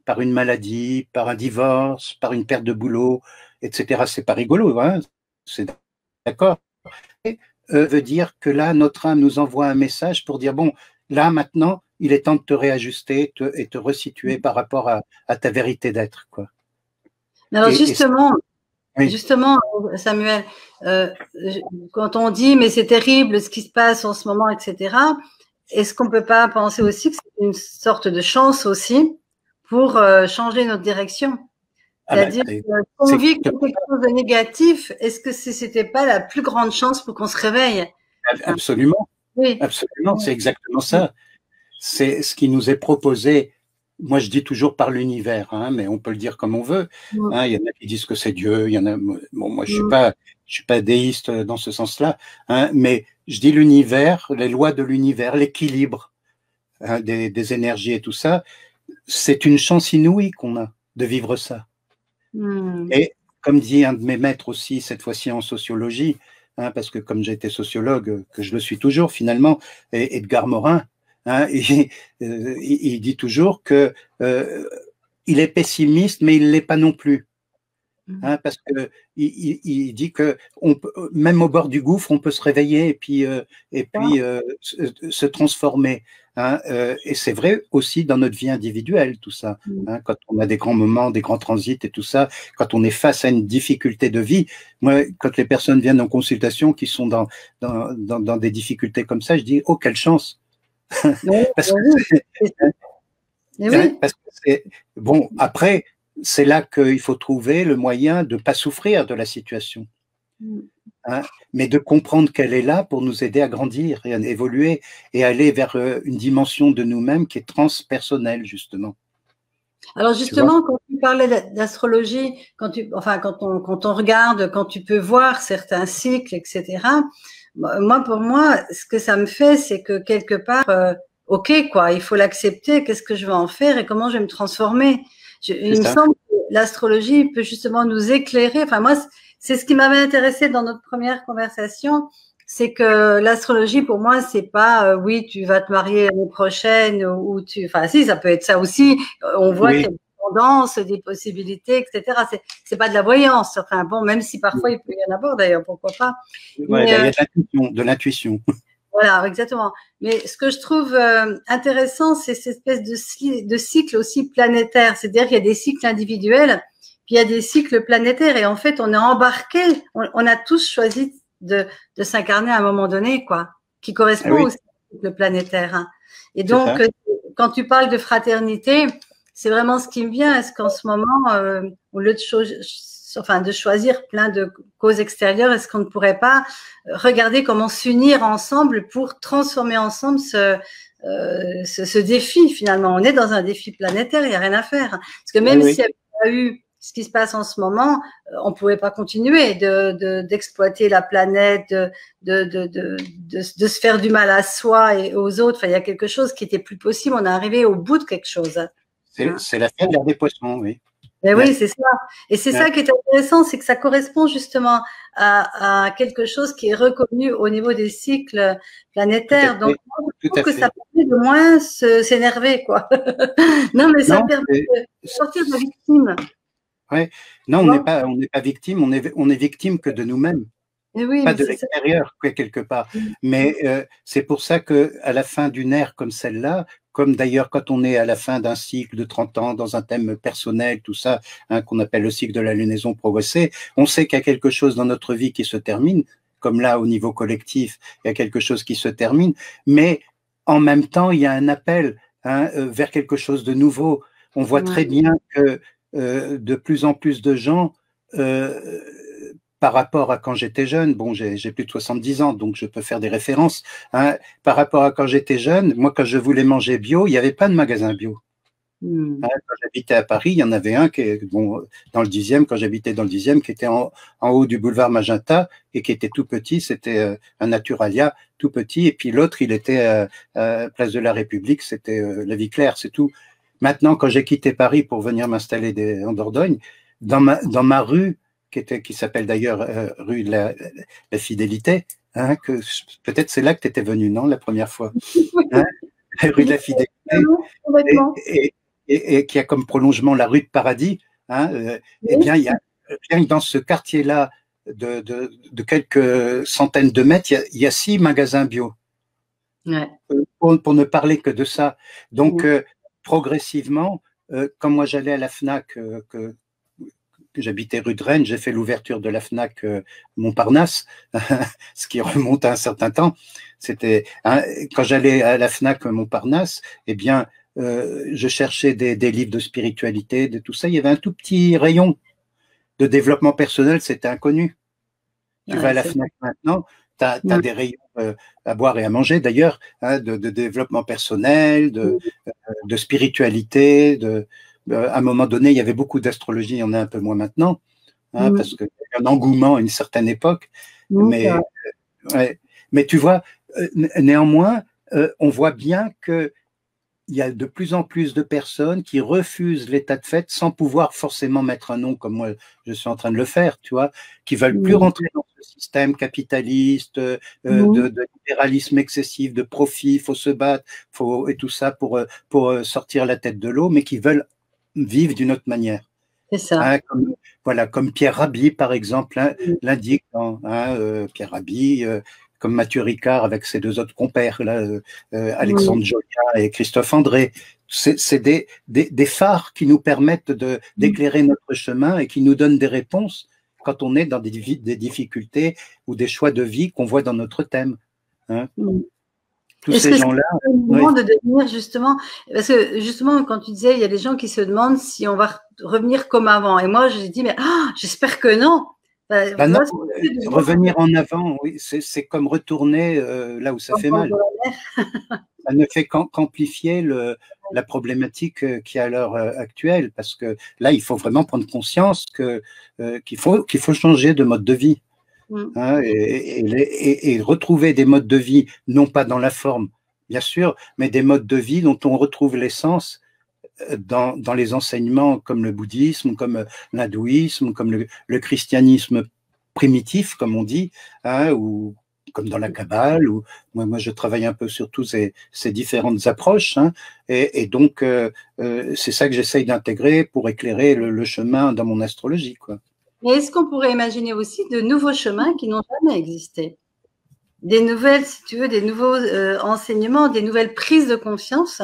par une maladie, par un divorce, par une perte de boulot, etc. C'est pas rigolo, hein, c'est d'accord. Veut dire que là, notre âme nous envoie un message pour dire, bon, là, maintenant, il est temps de te réajuster et te resituer par rapport à ta vérité d'être, quoi. Alors justement, Samuel, quand on dit mais c'est terrible ce qui se passe en ce moment, etc., est-ce qu'on ne peut pas penser aussi que c'est une sorte de chance aussi pour changer notre direction? C'est-à-dire qu'on vit quelque chose de négatif, est-ce que ce n'était pas la plus grande chance pour qu'on se réveille? Absolument, oui. Absolument, c'est exactement ça. C'est ce qui nous est proposé. Moi, je dis toujours par l'univers, hein, mais on peut le dire comme on veut. Hein, il y en a qui disent que c'est Dieu, il y en a. Bon, moi, je suis pas déiste dans ce sens-là, hein, mais je dis l'univers, les lois de l'univers, l'équilibre hein, des énergies et tout ça. C'est une chance inouïe qu'on a de vivre ça. Et comme dit un de mes maîtres aussi, cette fois-ci en sociologie, hein, parce que comme j'ai été sociologue, que je le suis toujours finalement, Edgar Morin. Hein, il dit toujours que il est pessimiste, mais il l'est pas non plus. Hein, parce que il dit que même au bord du gouffre, on peut se réveiller et puis se transformer. Hein, et c'est vrai aussi dans notre vie individuelle, tout ça. Hein, quand on a des grands moments, des grands transits et tout ça, quand on est face à une difficulté de vie. Moi, quand les personnes viennent en consultation qui sont dans des difficultés comme ça, je dis oh quelle chance. Parce que c'est bon. Après, c'est là qu'il faut trouver le moyen de ne pas souffrir de la situation, hein, mais de comprendre qu'elle est là pour nous aider à grandir et à évoluer et aller vers une dimension de nous-mêmes qui est transpersonnelle, justement. Alors justement, quand tu parlais d'astrologie, quand on regarde, quand tu peux voir certains cycles, etc., pour moi, ce que ça me fait, c'est que quelque part, ok, quoi, il faut l'accepter, qu'est-ce que je vais en faire et comment je vais me transformer. Il me semble que l'astrologie peut justement nous éclairer. Enfin, moi, c'est ce qui m'avait intéressé dans notre première conversation, c'est que l'astrologie, pour moi, c'est pas, oui, tu vas te marier l'année prochaine ou enfin, si, ça peut être ça aussi. On voit qu'il y a des tendances, des possibilités, etc. C'est pas de la voyance. Enfin, bon, même si parfois il peut y en avoir d'ailleurs, pourquoi pas. Ouais, il y a de l'intuition. Voilà, exactement. Mais ce que je trouve intéressant, c'est cette espèce de cycle aussi planétaire. C'est-à-dire qu'il y a des cycles individuels, puis il y a des cycles planétaires. Et en fait, on est embarqué, on a tous choisi de s'incarner à un moment donné, quoi, qui correspond au cycle planétaire. Hein. Et donc, quand tu parles de fraternité, c'est vraiment ce qui me vient. Est-ce qu'en ce moment, au lieu de choisir plein de causes extérieures, est-ce qu'on ne pourrait pas regarder comment s'unir ensemble pour transformer ensemble ce défi finalement? On est dans un défi planétaire, il n'y a rien à faire. Parce que même s'il n'y avait pas eu ce qui se passe en ce moment, on ne pouvait pas continuer d'exploiter la planète, de se faire du mal à soi et aux autres. Enfin, il y a quelque chose qui était plus possible. On est arrivé au bout de quelque chose. C'est la fin de l'ère des poissons, oui. Mais oui, c'est ça. Et c'est ça qui est intéressant, c'est que ça correspond justement à quelque chose qui est reconnu au niveau des cycles planétaires. Donc, je trouve que ça permet de moins s'énerver, quoi. Non, mais ça permet de sortir de la victime. Ouais. Non, on n'est pas victime, on est victime que de nous-mêmes. Oui, pas de l'extérieur, quelque part. Mais c'est pour ça qu'à la fin d'une ère comme celle-là, comme d'ailleurs quand on est à la fin d'un cycle de 30 ans, dans un thème personnel, tout ça, hein, qu'on appelle le cycle de la lunaison progressée, on sait qu'il y a quelque chose dans notre vie qui se termine, comme là au niveau collectif, il y a quelque chose qui se termine, mais en même temps, il y a un appel vers quelque chose de nouveau. On voit très bien que de plus en plus de gens par rapport à quand j'étais jeune, bon, j'ai plus de 70 ans, donc je peux faire des références. Hein, par rapport à quand j'étais jeune, moi, quand je voulais manger bio, il n'y avait pas de magasin bio. Hein, quand j'habitais à Paris, il y en avait un qui est dans le 10e, quand j'habitais dans le 10e, qui était en haut du boulevard Magenta et qui était tout petit. C'était un Naturalia tout petit. Et puis l'autre, il était place de la République, c'était la Vie Claire, c'est tout. Maintenant, quand j'ai quitté Paris pour venir m'installer en Dordogne, dans ma rue, qui s'appelle d'ailleurs rue de la Fidélité, hein, peut-être c'est là que tu étais venu, non, la première fois, hein, rue de la Fidélité, et qui a comme prolongement la rue de Paradis, hein, eh bien, il y a, rien que dans ce quartier-là, de quelques centaines de mètres, il y a 6 magasins bio. Ouais. Pour ne parler que de ça. Donc, progressivement, quand moi j'allais à la FNAC, que j'habitais rue de Rennes, j'ai fait l'ouverture de la FNAC Montparnasse, ce qui remonte à un certain temps. C'était quand j'allais à la FNAC Montparnasse, eh bien, je cherchais des livres de spiritualité, de tout ça. Il y avait un tout petit rayon de développement personnel, c'était inconnu. Tu vas à la FNAC maintenant, tu as des rayons à boire et à manger d'ailleurs, hein, de développement personnel, de spiritualité. À un moment donné, il y avait beaucoup d'astrologie, il y en a un peu moins maintenant, hein, parce qu'il y a un engouement à une certaine époque. Mais tu vois, néanmoins, on voit bien que il y a de plus en plus de personnes qui refusent l'état de fait sans pouvoir forcément mettre un nom comme moi je suis en train de le faire, tu vois, qui veulent plus rentrer dans ce système capitaliste, de libéralisme excessif, de profit, il faut se battre, et tout ça pour sortir la tête de l'eau, mais qui veulent vivre d'une autre manière. C'est ça. Hein, comme Pierre Rabhi, par exemple, hein, l'indique, Pierre Rabhi, comme Mathieu Ricard avec ses 2 autres compères, là, Alexandre Jolia et Christophe André. C'est des phares qui nous permettent d'éclairer notre chemin et qui nous donnent des réponses quand on est dans des difficultés ou des choix de vie qu'on voit dans notre thème. Hein. Tous ces gens-là. C'est le moment de devenir justement, parce que justement, quand tu disais, il y a des gens qui se demandent si on va revenir comme avant. Et moi, j'ai dit, mais j'espère que non. Non, revenir en avant, oui, c'est comme retourner là où ça fait mal. Ça ne fait qu'amplifier la problématique qui est à l'heure actuelle, parce que là, il faut vraiment prendre conscience qu'il faut changer de mode de vie. Hein, et retrouver des modes de vie, non pas dans la forme, bien sûr, mais des modes de vie dont on retrouve l'essence dans les enseignements comme le bouddhisme, comme l'hindouisme, comme le christianisme primitif, comme on dit, hein, ou comme dans la Kabbale, ou moi je travaille un peu sur toutes ces différentes approches, hein, et donc c'est ça que j'essaye d'intégrer pour éclairer le chemin dans mon astrologie, quoi. Mais est-ce qu'on pourrait imaginer aussi de nouveaux chemins qui n'ont jamais existé? Des nouvelles, si tu veux, des nouveaux enseignements, des nouvelles prises de conscience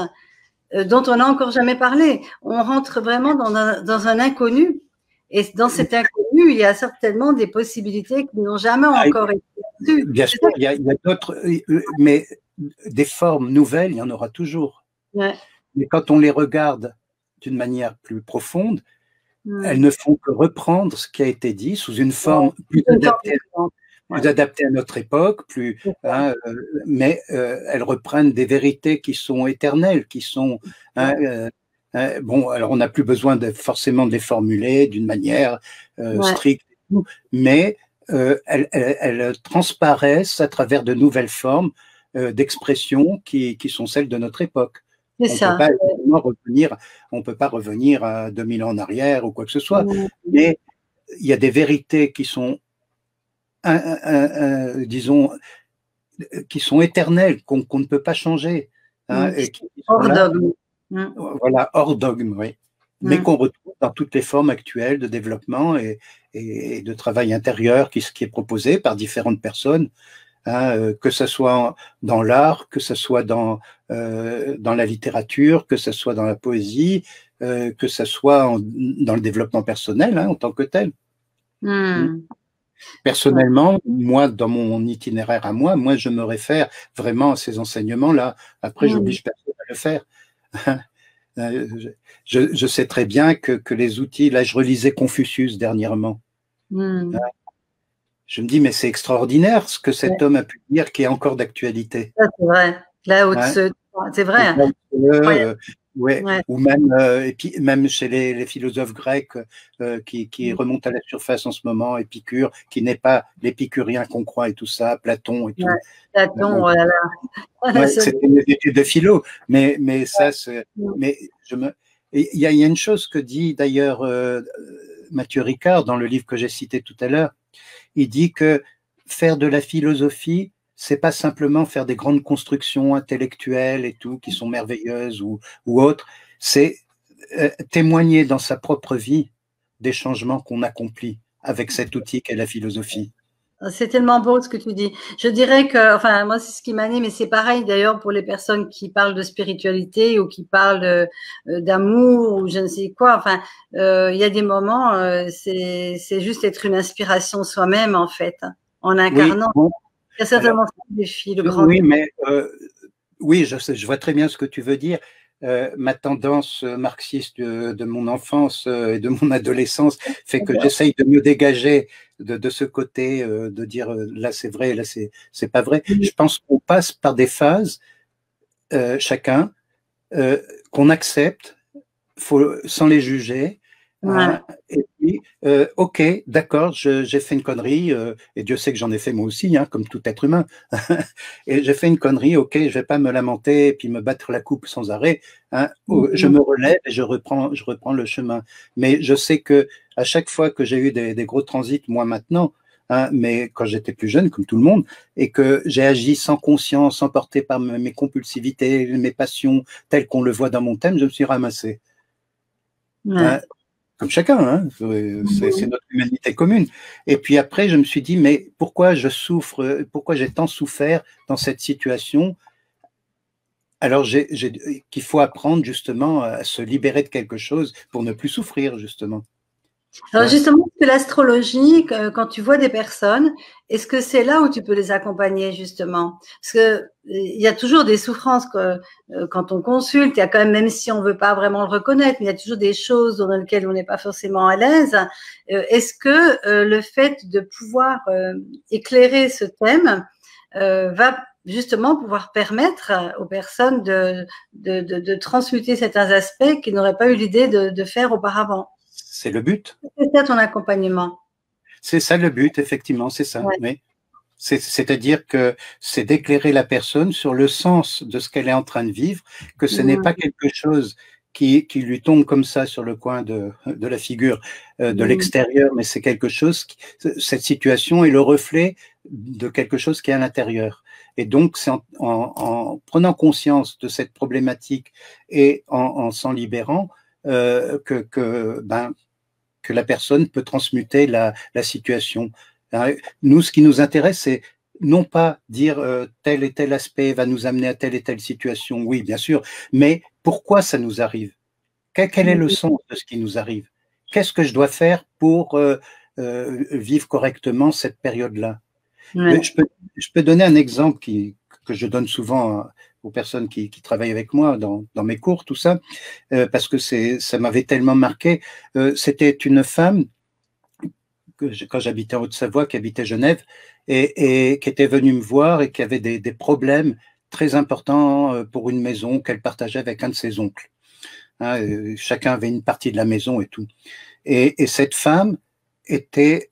dont on n'a encore jamais parlé. On rentre vraiment dans un inconnu. Et dans cet inconnu, il y a certainement des possibilités qui n'ont jamais encore été vues. Bien sûr, il y a d'autres, mais des formes nouvelles, il y en aura toujours. Ouais. Mais quand on les regarde d'une manière plus profonde, elles ne font que reprendre ce qui a été dit sous une forme plus adaptée à notre époque, mais elles reprennent des vérités qui sont éternelles, qui sont bon. Alors on n'a plus besoin forcément de les formuler d'une manière stricte, mais elles transparaissent à travers de nouvelles formes d'expression qui sont celles de notre époque. On ne peut pas revenir à 2000 ans en arrière ou quoi que ce soit, mais il y a des vérités qui sont, disons, qui sont éternelles, qu'on ne peut pas changer. Hein, et qui hors dogme. Voilà, hors dogme, oui. Mais qu'on retrouve dans toutes les formes actuelles de développement et de travail intérieur qui est proposé par différentes personnes. Hein, que ce soit dans l'art, que ce soit dans la littérature, que ce soit dans la poésie, que ce soit dans le développement personnel, hein, en tant que tel. Personnellement, moi, dans mon itinéraire à moi, je me réfère vraiment à ces enseignements-là. Après, j'oblige personne à le faire. Je sais très bien que les outils, là, je relisais Confucius dernièrement. Je me dis, mais c'est extraordinaire ce que cet homme a pu dire qui est encore d'actualité. C'est vrai. Là où c'est vrai. Ou même, et puis, même chez les philosophes grecs qui remontent à la surface en ce moment, Épicure, qui n'est pas l'épicurien qu'on croit et tout ça, Platon et tout. Platon, voilà. C'était une étude de philo, mais ça, il y a une chose que dit d'ailleurs Mathieu Ricard, dans le livre que j'ai cité tout à l'heure, il dit que faire de la philosophie, c'est pas simplement faire des grandes constructions intellectuelles et tout, qui sont merveilleuses ou autres, c'est témoigner dans sa propre vie des changements qu'on accomplit avec cet outil qu'est la philosophie. C'est tellement beau ce que tu dis. Je dirais que, enfin, moi, c'est ce qui m'anime, mais c'est pareil d'ailleurs pour les personnes qui parlent de spiritualité ou qui parlent d'amour ou je ne sais quoi. Enfin, il y a des moments, c'est juste être une inspiration soi-même, en fait, en incarnant. Oui, bon, il y a certainement le défi, le grand oui, défi. mais oui, je vois très bien ce que tu veux dire. Ma tendance marxiste de mon enfance et de mon adolescence fait que j'essaye de me dégager de ce côté, de dire là c'est vrai, là c'est pas vrai. Je pense qu'on passe par des phases, chacun, qu'on accepte sans les juger. Hein, et puis, ok, d'accord, j'ai fait une connerie, et Dieu sait que j'en ai fait moi aussi, hein, comme tout être humain. Et j'ai fait une connerie, ok, je vais pas me lamenter et puis me battre la coupe sans arrêt. Hein, je me relève et je reprends le chemin. Mais je sais que à chaque fois que j'ai eu des gros transits, moi maintenant, hein, mais quand j'étais plus jeune, comme tout le monde, et que j'ai agi sans conscience, sans porter par mes compulsivités, mes passions, telles qu'on le voit dans mon thème, je me suis ramassé. Hein, comme chacun, hein, c'est notre humanité commune. Et puis après, je me suis dit, mais pourquoi je souffre, pourquoi j'ai tant souffert dans cette situation? Alors qu'il faut apprendre justement à se libérer de quelque chose pour ne plus souffrir, justement. Alors justement, que l'astrologie, quand tu vois des personnes, est-ce que c'est là où tu peux les accompagner justement? Parce que il y a toujours des souffrances quand on consulte, il y a quand même si on veut pas vraiment le reconnaître, mais il y a toujours des choses dans lesquelles on n'est pas forcément à l'aise. Est-ce que le fait de pouvoir éclairer ce thème va justement pouvoir permettre aux personnes de transmuter certains aspects qu'ils n'auraient pas eu l'idée de faire auparavant? C'est le but. C'est ça ton accompagnement. C'est ça le but, effectivement, c'est ça. Ouais. Oui. C'est-à-dire que c'est d'éclairer la personne sur le sens de ce qu'elle est en train de vivre, que ce n'est pas quelque chose qui lui tombe comme ça sur le coin de la figure de l'extérieur, mais c'est quelque chose, cette situation est le reflet de quelque chose qui est à l'intérieur. Et donc, c'est en prenant conscience de cette problématique et en s'en libérant que la personne peut transmuter la situation. Nous, ce qui nous intéresse, c'est non pas dire tel et tel aspect va nous amener à telle et telle situation, oui, bien sûr, mais pourquoi ça nous arrive? Quel est le sens de ce qui nous arrive? Qu'est-ce que je dois faire pour vivre correctement cette période-là? Je peux donner un exemple que je donne souvent aux personnes qui travaillent avec moi dans mes cours, tout ça, parce que ça m'avait tellement marqué. C'était une femme quand j'habitais en Haute-Savoie, qui habitait Genève, et qui était venue me voir et qui avait des problèmes très importants pour une maison qu'elle partageait avec un de ses oncles. Hein, chacun avait une partie de la maison et tout. Et cette femme était,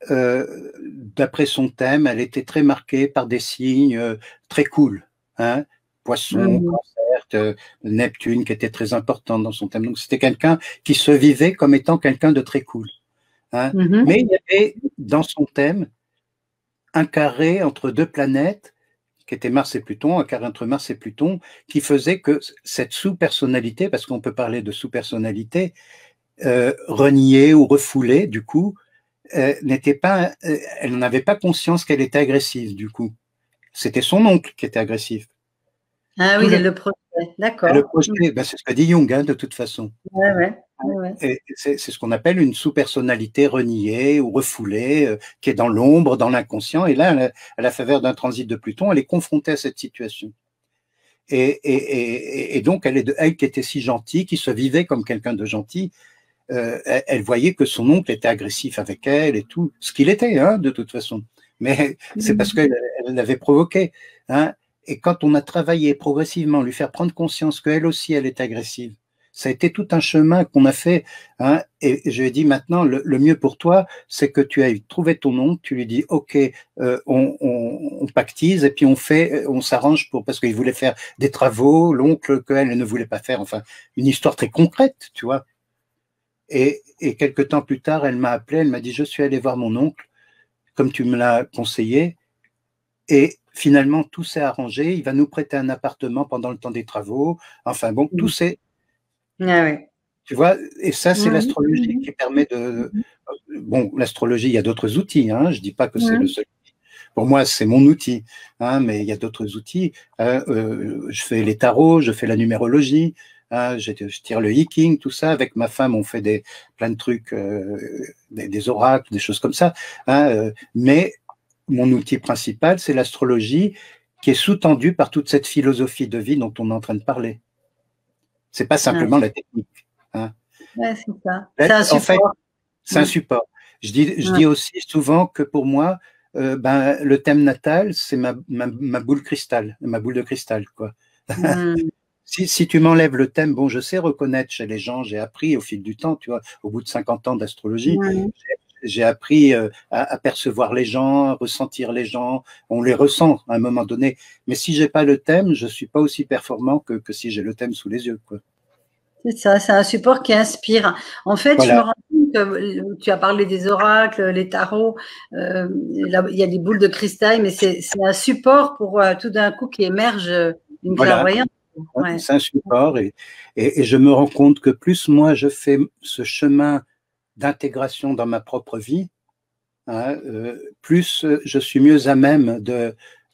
d'après son thème, elle était très marquée par des signes très cool. Hein, Poisson, Cancer, Neptune, qui était très important dans son thème. Donc c'était quelqu'un qui se vivait comme étant quelqu'un de très cool. Hein. Mais il y avait dans son thème un carré entre deux planètes, qui étaient Mars et Pluton, un carré entre Mars et Pluton, qui faisait que cette sous-personnalité, parce qu'on peut parler de sous-personnalité, reniée ou refoulée, du coup, n'était pas, elle n'avait pas conscience qu'elle était agressive, du coup. C'était son oncle qui était agressif. Ah oui, elle le projetait, d'accord. Elle le projetait, c'est ce que dit Jung, hein, de toute façon. Ouais. Et c'est ce qu'on appelle une sous-personnalité reniée ou refoulée, qui est dans l'ombre, dans l'inconscient. Et là, à la faveur d'un transit de Pluton, elle est confrontée à cette situation. Et donc, elle qui était si gentille, qui se vivait comme quelqu'un de gentil, elle voyait que son oncle était agressif avec elle et tout, ce qu'il était, hein, de toute façon. Mais c'est parce qu'elle l'avait provoqué. Hein. Et quand on a travaillé progressivement, lui faire prendre conscience qu'elle aussi, elle est agressive, ça a été tout un chemin qu'on a fait. Hein, et je lui ai dit, maintenant, le mieux pour toi, c'est que tu ailles trouver ton oncle, tu lui dis, OK, on pactise et puis on s'arrange parce qu'il voulait faire des travaux, l'oncle qu'elle ne voulait pas faire, enfin, une histoire très concrète, tu vois. Et quelque temps plus tard, elle m'a appelé, elle m'a dit, je suis allé voir mon oncle, comme tu me l'as conseillé, et finalement, tout s'est arrangé, il va nous prêter un appartement pendant le temps des travaux, enfin bon, tout s'est… Ah ouais. Tu vois, et ça, c'est l'astrologie qui permet de… Bon, l'astrologie, il y a d'autres outils, hein, je ne dis pas que c'est le seul. Pour moi, c'est mon outil, hein, mais il y a d'autres outils. Je fais les tarots, je fais la numérologie, je tire le hiking, tout ça. Avec ma femme, on fait plein de trucs, des oracles, des choses comme ça. Mais mon outil principal, c'est l'astrologie, qui est sous-tendue par toute cette philosophie de vie dont on est en train de parler. C'est pas simplement la technique. Hein. Ouais, c'est ça. C'est un support. En fait, c'est un support. Je dis aussi souvent que pour moi, le thème natal, c'est ma boule cristal, ma boule de cristal, quoi. Si tu m'enlèves le thème, bon, je sais reconnaître chez les gens, j'ai appris au fil du temps, tu vois, au bout de 50 ans d'astrologie, j'ai appris à percevoir les gens, à ressentir les gens, on les ressent à un moment donné. Mais si j'ai pas le thème, je suis pas aussi performant que si j'ai le thème sous les yeux, quoi. C'est ça, c'est un support qui inspire. En fait, je me rends compte que tu as parlé des oracles, les tarots, il y a des boules de cristal, mais c'est un support pour tout d'un coup qui émerge une clairvoyance. Ouais. C'est un support et je me rends compte que plus moi je fais ce chemin d'intégration dans ma propre vie, hein, plus je suis mieux à même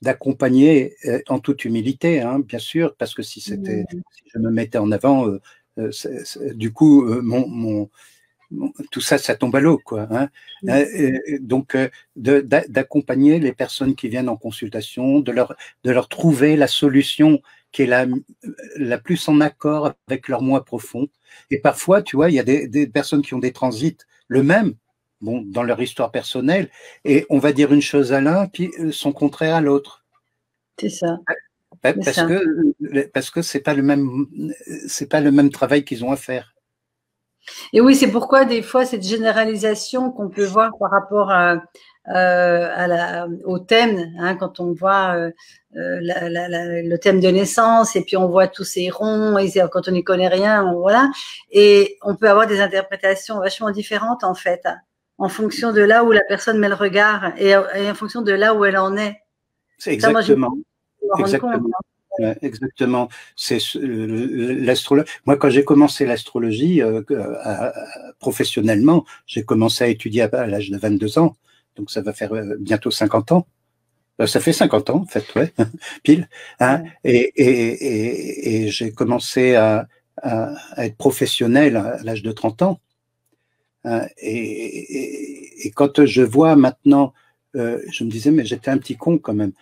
d'accompagner en toute humilité, hein, bien sûr, parce que si je me mettais en avant, du coup, tout ça, ça tombe à l'eau, quoi. Hein. Donc, d'accompagner les personnes qui viennent en consultation, de leur trouver la solution qui est la plus en accord avec leur moi profond. Et parfois, tu vois, il y a des personnes qui ont des transits le même, bon, dans leur histoire personnelle, et on va dire une chose à l'un qui sont contraires à l'autre. C'est ça. Parce que c'est pas le même travail qu'ils ont à faire. Et oui, c'est pourquoi des fois cette généralisation qu'on peut voir par rapport au thème, hein, quand on voit le thème de naissance et puis on voit tous ces ronds et quand on n'y connaît rien, voilà, et on peut avoir des interprétations vachement différentes en fait, en fonction de là où la personne met le regard et en fonction de là où elle en est. C'est exactement. Exactement. C'est l'astrologie. Moi, quand j'ai commencé l'astrologie professionnellement, j'ai commencé à étudier à l'âge de 22 ans. Donc, ça va faire bientôt 50 ans. Ça fait 50 ans, en fait, ouais, pile. Hein, et j'ai commencé à être professionnel à l'âge de 30 ans. Hein, et quand je vois maintenant, je me disais, mais j'étais un petit con quand même.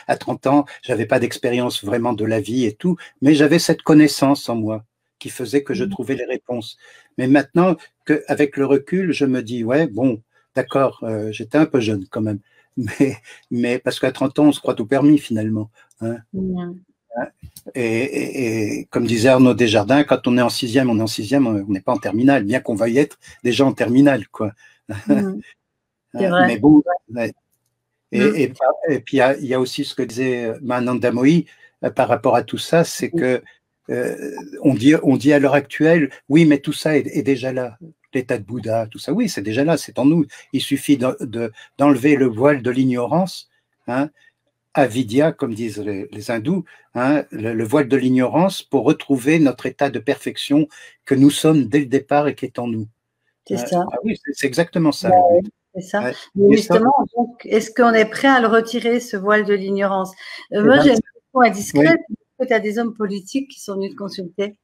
À 30 ans, j'avais pas d'expérience vraiment de la vie et tout, mais j'avais cette connaissance en moi qui faisait que je trouvais les réponses. Mais maintenant, avec le recul, je me dis, ouais, bon, d'accord, j'étais un peu jeune quand même. Mais parce qu'à 30 ans, on se croit tout permis finalement. Hein. Et comme disait Arnaud Desjardins, quand on est en sixième, on est en sixième, on n'est pas en terminale, bien qu'on veuille être déjà en terminale, quoi. C'est vrai. Mais bon, ouais. Et puis il y a aussi ce que disait Ananda Mohi par rapport à tout ça, c'est que on dit à l'heure actuelle, oui, mais tout ça est déjà là. L'état de Bouddha, tout ça, oui, c'est déjà là, c'est en nous. Il suffit d'enlever le voile de l'ignorance, hein, avidya, comme disent les hindous, hein, le voile de l'ignorance pour retrouver notre état de perfection que nous sommes dès le départ et qui est en nous. C'est ça. Ah oui, c'est exactement ça. C'est ça. Mais justement, est-ce qu'on est prêt à le retirer, ce voile de l'ignorance? Moi, j'ai une question indiscrète. Est-ce que tu as des hommes politiques qui sont venus te consulter?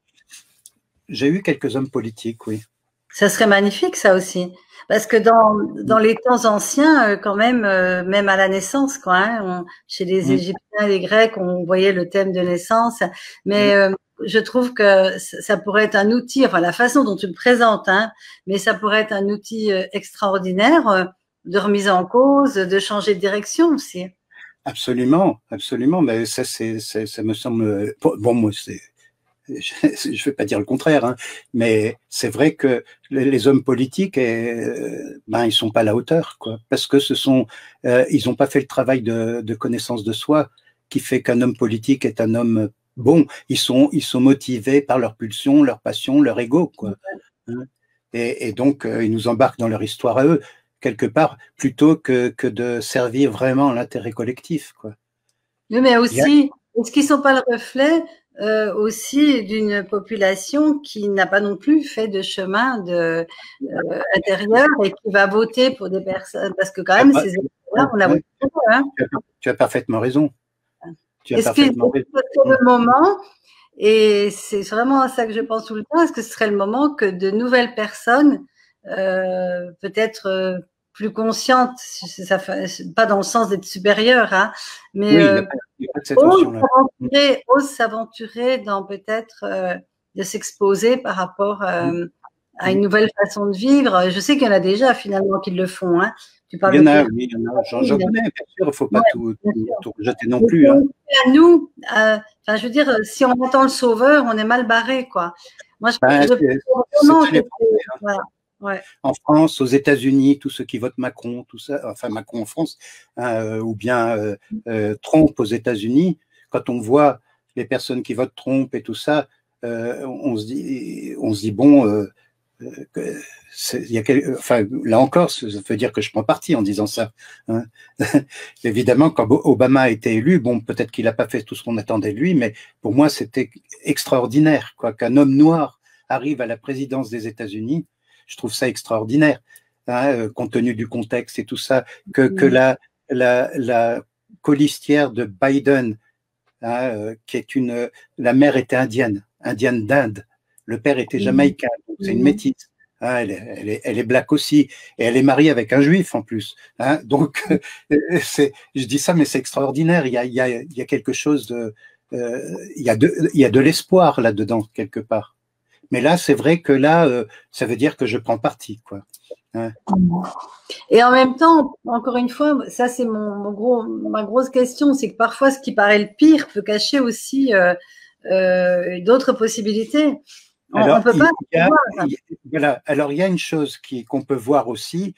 J'ai eu quelques hommes politiques, oui. Ça serait magnifique, ça aussi. Parce que dans les temps anciens, quand même, même à la naissance, quoi, hein, chez les Égyptiens et les Grecs, on voyait le thème de naissance. Mais je trouve que ça pourrait être un outil, enfin la façon dont tu le présentes, hein, mais ça pourrait être un outil extraordinaire de remise en cause, de changer de direction aussi. Absolument, absolument. Mais ça me semble. Bon, moi, je ne vais pas dire le contraire, hein, mais c'est vrai que les hommes politiques, ils sont pas à la hauteur, quoi, parce que ils n'ont pas fait le travail de connaissance de soi qui fait qu'un homme politique est un homme bon. Ils sont motivés par leur pulsion, leur passion, leur ego, quoi. Hein, Et donc, ils nous embarquent dans leur histoire à eux, quelque part, plutôt que de servir vraiment l'intérêt collectif, quoi. Oui, mais aussi, est-ce qu'ils ne sont pas le reflet aussi d'une population qui n'a pas non plus fait de chemin intérieur et qui va voter pour des personnes, parce que quand même, ces électeurs-là, on a voté pour eux. Hein. Tu as parfaitement raison. Est-ce que c'est le moment, et c'est vraiment à ça que je pense tout le temps, est-ce que ce serait le moment que de nouvelles personnes, peut-être plus conscientes, pas dans le sens d'être supérieures, hein, mais osent s'aventurer dans peut-être de s'exposer par rapport à une nouvelle façon de vivre. Je sais qu'il y en a déjà finalement qui le font. Hein. Il y en a, oui, j'en connais, bien sûr, il ne faut pas tout rejeter non plus. Hein. À nous, je veux dire, si on attend le sauveur, on est mal barré, quoi. Moi, ouais. En France, aux États-Unis, tous ceux qui votent Macron, tout ça, enfin Macron en France, ou bien Trump aux États-Unis, quand on voit les personnes qui votent Trump et tout ça, on se dit bon, là encore, ça veut dire que je prends parti en disant ça. Hein. Évidemment, quand Obama a été élu, bon, peut-être qu'il n'a pas fait tout ce qu'on attendait de lui, mais pour moi, c'était extraordinaire, quoi, qu'un homme noir arrive à la présidence des États-Unis. Je trouve ça extraordinaire, hein, compte tenu du contexte et tout ça, que la colistière de Biden, hein, qui est la mère était indienne d'Inde, le père était jamaïcain, donc c'est une métisse. Hein, elle est black aussi, et elle est mariée avec un juif en plus. Hein, donc, je dis ça, mais c'est extraordinaire. Il y a quelque chose de, il y a de l'espoir là-dedans quelque part. Mais là, c'est vrai que là, ça veut dire que je prends parti, quoi. Hein. Et en même temps, encore une fois, ça c'est ma grosse question, c'est que parfois ce qui paraît le pire peut cacher aussi d'autres possibilités. Alors, on peut pas voilà. Alors, il y a une chose qu'on peut voir aussi,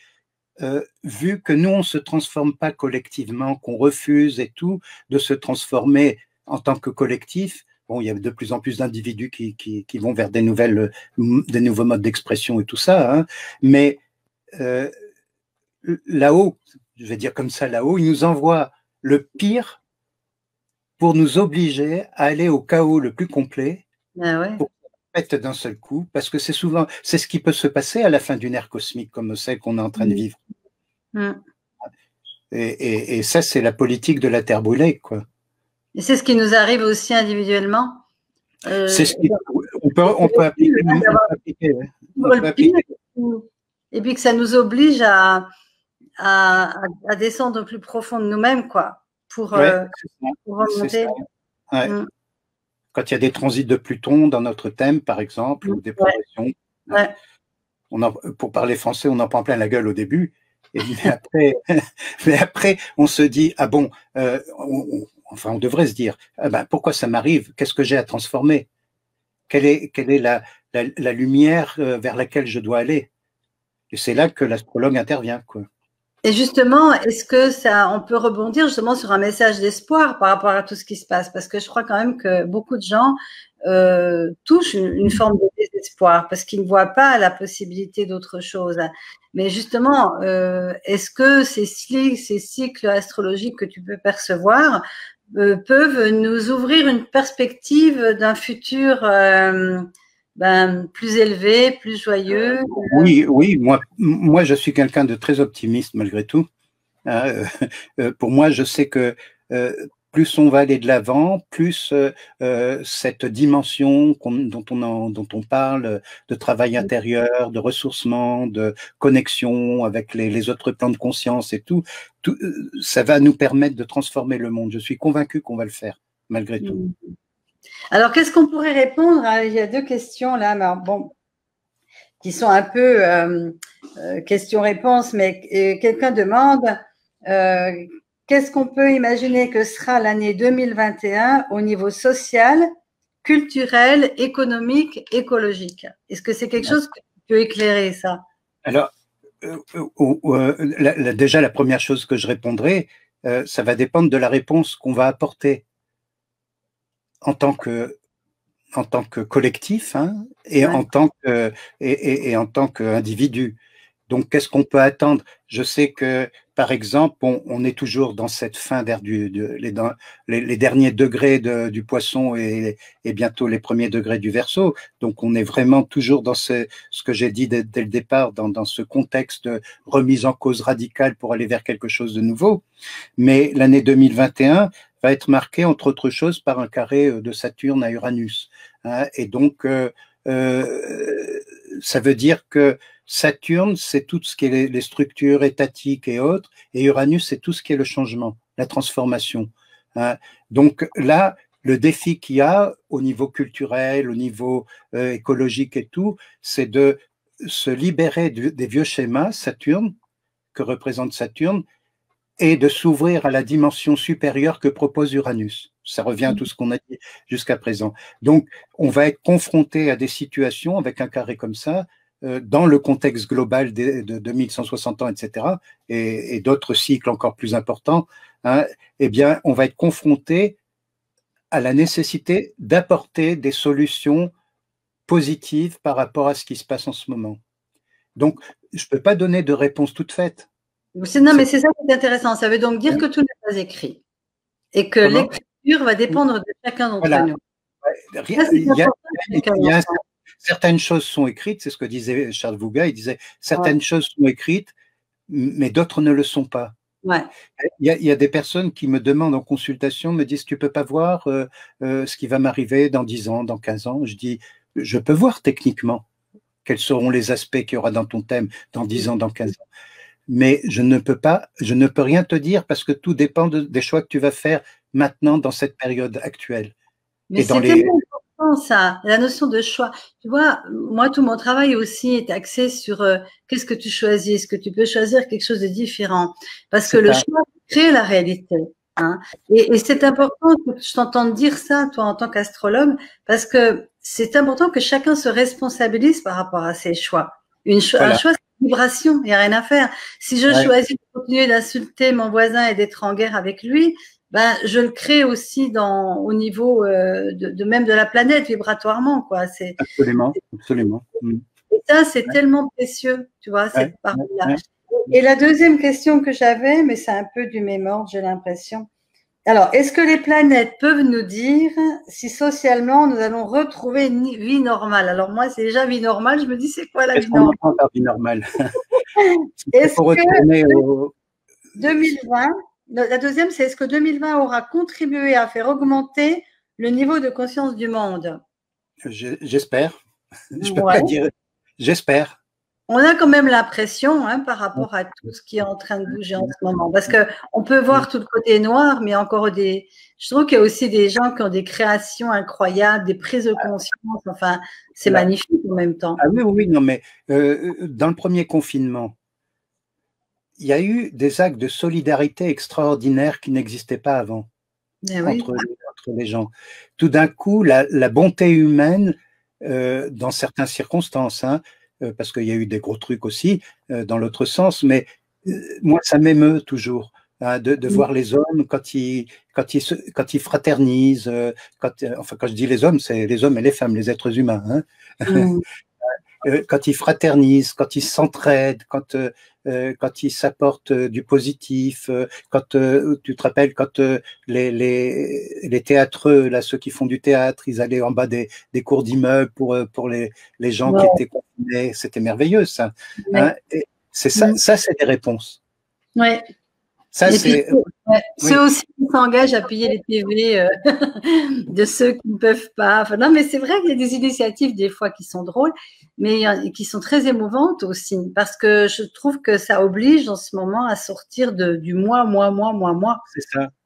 vu que nous, on ne se transforme pas collectivement, qu'on refuse et tout, de se transformer en tant que collectif. Bon, il y a de plus en plus d'individus qui vont vers des nouveaux modes d'expression et tout ça, hein, mais là-haut, je vais dire comme ça, là-haut, ils nous envoient le pire pour nous obliger à aller au chaos le plus complet, pour pète d'un seul coup, parce que c'est ce qui peut se passer à la fin d'une ère cosmique comme celle qu'on est en train de vivre. Et ça, c'est la politique de la terre brûlée, quoi. Et c'est ce qui nous arrive aussi individuellement. C'est ce on peut appliquer. Et puis que ça nous oblige à descendre plus profond de nous-mêmes, quoi, pour remonter. Ouais. Quand il y a des transits de Pluton dans notre thème, par exemple, ou des progressions, pour parler français, on en prend plein la gueule au début, mais après, on se dit, ah bon, on devrait se dire, ah ben, pourquoi ça m'arrive? Qu'est-ce que j'ai à transformer? Quelle est la lumière vers laquelle je dois aller? Et c'est là que l'astrologue intervient, quoi. Et justement, est-ce que on peut rebondir justement sur un message d'espoir par rapport à tout ce qui se passe? Parce que je crois quand même que beaucoup de gens touchent une forme de désespoir parce qu'ils ne voient pas la possibilité d'autre chose. Mais justement, est-ce que ces cycles astrologiques que tu peux percevoir peuvent nous ouvrir une perspective d'un futur plus élevé, plus joyeux? Oui, moi je suis quelqu'un de très optimiste malgré tout. Pour moi, je sais que plus on va aller de l'avant, plus cette dimension dont on parle, de travail intérieur, de ressourcement, de connexion avec les autres plans de conscience et tout, ça va nous permettre de transformer le monde. Je suis convaincu qu'on va le faire, malgré tout. Alors, qu'est-ce qu'on pourrait répondre? Il y a deux questions là, mais bon, qui sont un peu questions-réponses, mais quelqu'un demande qu'est-ce qu'on peut imaginer que sera l'année 2021 au niveau social, culturel, économique, écologique? Est-ce que c'est quelque chose que tu peux éclairer, ça? Alors, déjà, la première chose que je répondrai, ça va dépendre de la réponse qu'on va apporter en tant en tant que collectif, hein, et Ouais. en tant qu'individu. Donc, qu'est-ce qu'on peut attendre? Je sais que, par exemple, on est toujours dans cette fin dans les derniers degrés du Poisson et bientôt les premiers degrés du Verseau. Donc, on est vraiment toujours dans ce que j'ai dit dès le départ, dans ce contexte de remise en cause radicale pour aller vers quelque chose de nouveau. Mais l'année 2021 va être marquée, entre autres choses, par un carré de Saturne à Uranus, hein. Et donc, ça veut dire que Saturne, c'est tout ce qui est les structures étatiques et autres, et Uranus, c'est tout ce qui est le changement, la transformation, hein. Donc là, le défi qu'il y a au niveau culturel, au niveau écologique et tout, c'est de se libérer des vieux schémas Saturne, que représente Saturne, et de s'ouvrir à la dimension supérieure que propose Uranus. Ça revient à tout ce qu'on a dit jusqu'à présent. Donc, on va être confronté à des situations avec un carré comme ça, dans le contexte global de 2160 ans, etc., et d'autres cycles encore plus importants, hein, eh bien, on va être confronté à la nécessité d'apporter des solutions positives par rapport à ce qui se passe en ce moment. Donc, je ne peux pas donner de réponse toute faite. Non, mais c'est ça qui est intéressant. Ça veut donc dire que tout n'est pas écrit et que l'écriture va dépendre de chacun d'entre voilà. nous. Certaines choses sont écrites, c'est ce que disait Charles Vouga, il disait certaines choses sont écrites, mais d'autres ne le sont pas. Ouais. Il y a des personnes qui me demandent en consultation, me disent, tu peux pas voir ce qui va m'arriver dans 10 ans, dans 15 ans. Je dis, je peux voir techniquement quels seront les aspects qu'il y aura dans ton thème dans 10 ans, dans 15 ans. Mais je ne peux rien te dire parce que tout dépend des choix que tu vas faire maintenant dans cette période actuelle. Mais c'est tellement important ça, la notion de choix. Tu vois, moi tout mon travail aussi est axé sur qu'est-ce que tu choisis, est-ce que tu peux choisir quelque chose de différent, parce que le choix crée la réalité. Hein. Et c'est important que je t'entende dire ça, toi en tant qu'astrologue, parce que c'est important que chacun se responsabilise par rapport à ses choix. Un choix, c'est une vibration, il n'y a rien à faire. Si je choisis de continuer d'insulter mon voisin et d'être en guerre avec lui, ben, je le crée aussi au niveau même de la planète vibratoirement, quoi. Absolument. Et ça, c'est tellement précieux, tu vois, cette partie-là. Et la deuxième question que j'avais, mais c'est un peu du même ordre, j'ai l'impression. Alors, est-ce que les planètes peuvent nous dire si socialement nous allons retrouver une vie normale? Alors moi, c'est déjà vie normale. Je me dis, c'est quoi la vie normale? Vie normale. Est-ce que 2020, la deuxième, c'est est-ce que 2020 aura contribué à faire augmenter le niveau de conscience du monde? J'espère. Je peux pas dire. J'espère. On a quand même l'impression, hein, par rapport à tout ce qui est en train de bouger en ce moment, parce que on peut voir tout le côté noir, mais encore je trouve qu'il y a aussi des gens qui ont des créations incroyables, des prises de conscience. Enfin, c'est magnifique en même temps. Ah oui, non, mais dans le premier confinement, il y a eu des actes de solidarité extraordinaires qui n'existaient pas avant entre les gens. Tout d'un coup, la bonté humaine, dans certaines circonstances, hein, parce qu'il y a eu des gros trucs aussi dans l'autre sens, mais moi, ça m'émeut toujours hein, de voir les hommes quand ils fraternisent. Enfin, quand je dis les hommes, c'est les hommes et les femmes, les êtres humains. Hein. Quand ils fraternisent, quand ils s'entraident, quand ils s'apportent du positif, quand tu te rappelles quand les théâtreux, là, ceux qui font du théâtre, ils allaient en bas des cours d'immeubles pour les gens qui étaient confinés, c'était merveilleux ça. Hein, c'est ça, c'est des réponses. Ouais. Ça, c'est ceux aussi qui s'engagent à payer les PV de ceux qui ne peuvent pas. Enfin, non, mais c'est vrai qu'il y a des initiatives des fois qui sont drôles, mais qui sont très émouvantes aussi, parce que je trouve que ça oblige en ce moment à sortir du moi.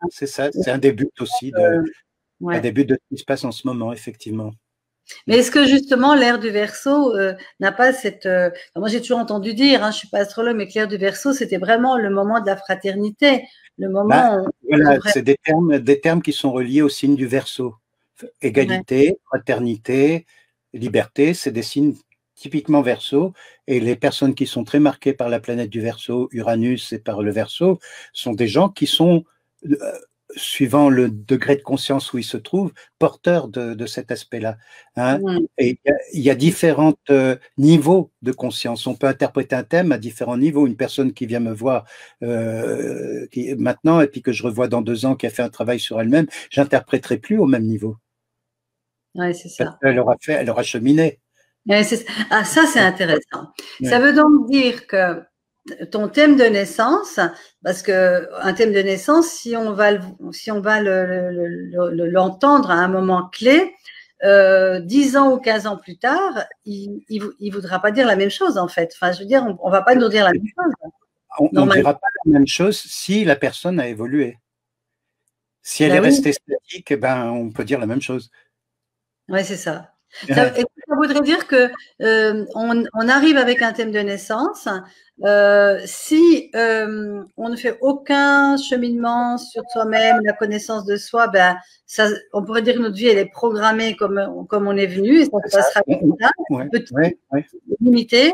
C'est ça. C'est un des buts aussi un des buts de ce qui se passe en ce moment, effectivement. Mais est-ce que justement l'ère du Verseau n'a pas cette… moi j'ai toujours entendu dire, je ne suis pas astrologue, mais que l'ère du Verseau c'était vraiment le moment de la fraternité, le moment… voilà, c'est des termes qui sont reliés au signe du Verseau. Égalité, fraternité, liberté, c'est des signes typiquement Verseau, et les personnes qui sont très marquées par la planète du Verseau, Uranus et par le Verseau, sont des gens qui sont suivant le degré de conscience où il se trouve, porteur de cet aspect-là. Hein. Et il y a différents niveaux de conscience. On peut interpréter un thème à différents niveaux. Une personne qui vient me voir maintenant et puis que je revois dans 2 ans, qui a fait un travail sur elle-même, j'interpréterai plus au même niveau. Ouais, c'est ça. Elle aura cheminé. Ouais, ça, c'est intéressant. Ouais. Ça veut donc dire que ton thème de naissance, parce que un thème de naissance, si on va l'entendre à un moment clé, 10 ans ou 15 ans plus tard, il voudra pas dire la même chose en fait. Enfin, je veux dire, on va pas nous dire la même chose. On ne dira pas la même chose si la personne a évolué. Si elle est restée statique, ben, on peut dire la même chose. Oui, c'est ça. Ça voudrait dire que on arrive avec un thème de naissance. Si on ne fait aucun cheminement sur soi-même, la connaissance de soi, ben ça, on pourrait dire que notre vie elle est programmée comme on est venu et ça sera limité.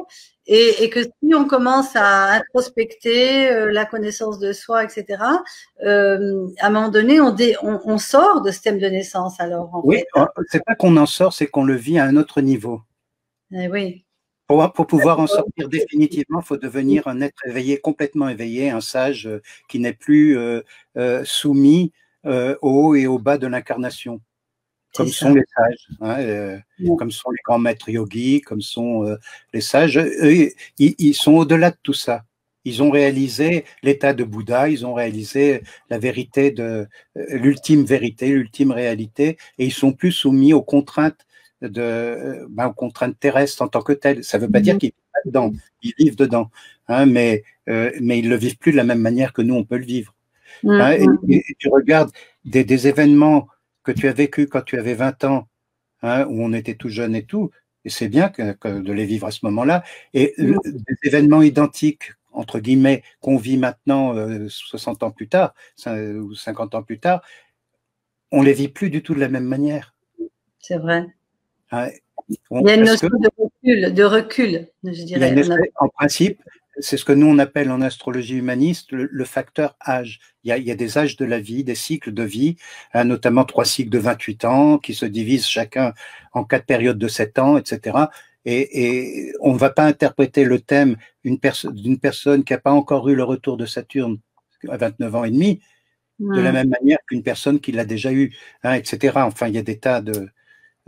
Et que si on commence à introspecter la connaissance de soi, etc., à un moment donné, on sort de ce thème de naissance. Alors, oui, c'est pas qu'on en sort, c'est qu'on le vit à un autre niveau. Oui. Pour pouvoir en sortir définitivement, il faut devenir un être éveillé, complètement éveillé, un sage qui n'est plus soumis au haut et au bas de l'incarnation. Comme sont les sages, hein, comme sont les grands maîtres yogis, comme sont les sages. Eux, ils sont au-delà de tout ça. Ils ont réalisé l'état de Bouddha, ils ont réalisé la vérité l'ultime vérité, l'ultime réalité, et ils sont plus soumis aux contraintes aux contraintes terrestres en tant que telles. Ça ne veut pas dire qu'ils vivent pas dedans, ils vivent dedans, hein, mais ils le vivent plus de la même manière que nous on peut le vivre. Hein, et tu regardes des événements que tu as vécu quand tu avais 20 ans, hein, où on était tout jeune et tout, et c'est bien de les vivre à ce moment-là, et des événements identiques, entre guillemets, qu'on vit maintenant 60 ans plus tard, ou 50 ans plus tard, on les vit plus du tout de la même manière. C'est vrai. Hein, il y a une notion de recul, je dirais. En principe, c'est ce que nous on appelle en astrologie humaniste le facteur âge. Il y a des âges de la vie, des cycles de vie, hein, notamment 3 cycles de 28 ans qui se divisent chacun en 4 périodes de 7 ans, etc. Et on ne va pas interpréter le thème d'une personne qui n'a pas encore eu le retour de Saturne à 29 ans et demi de la même manière qu'une personne qui l'a déjà eu, hein, etc. Enfin, il y a des tas de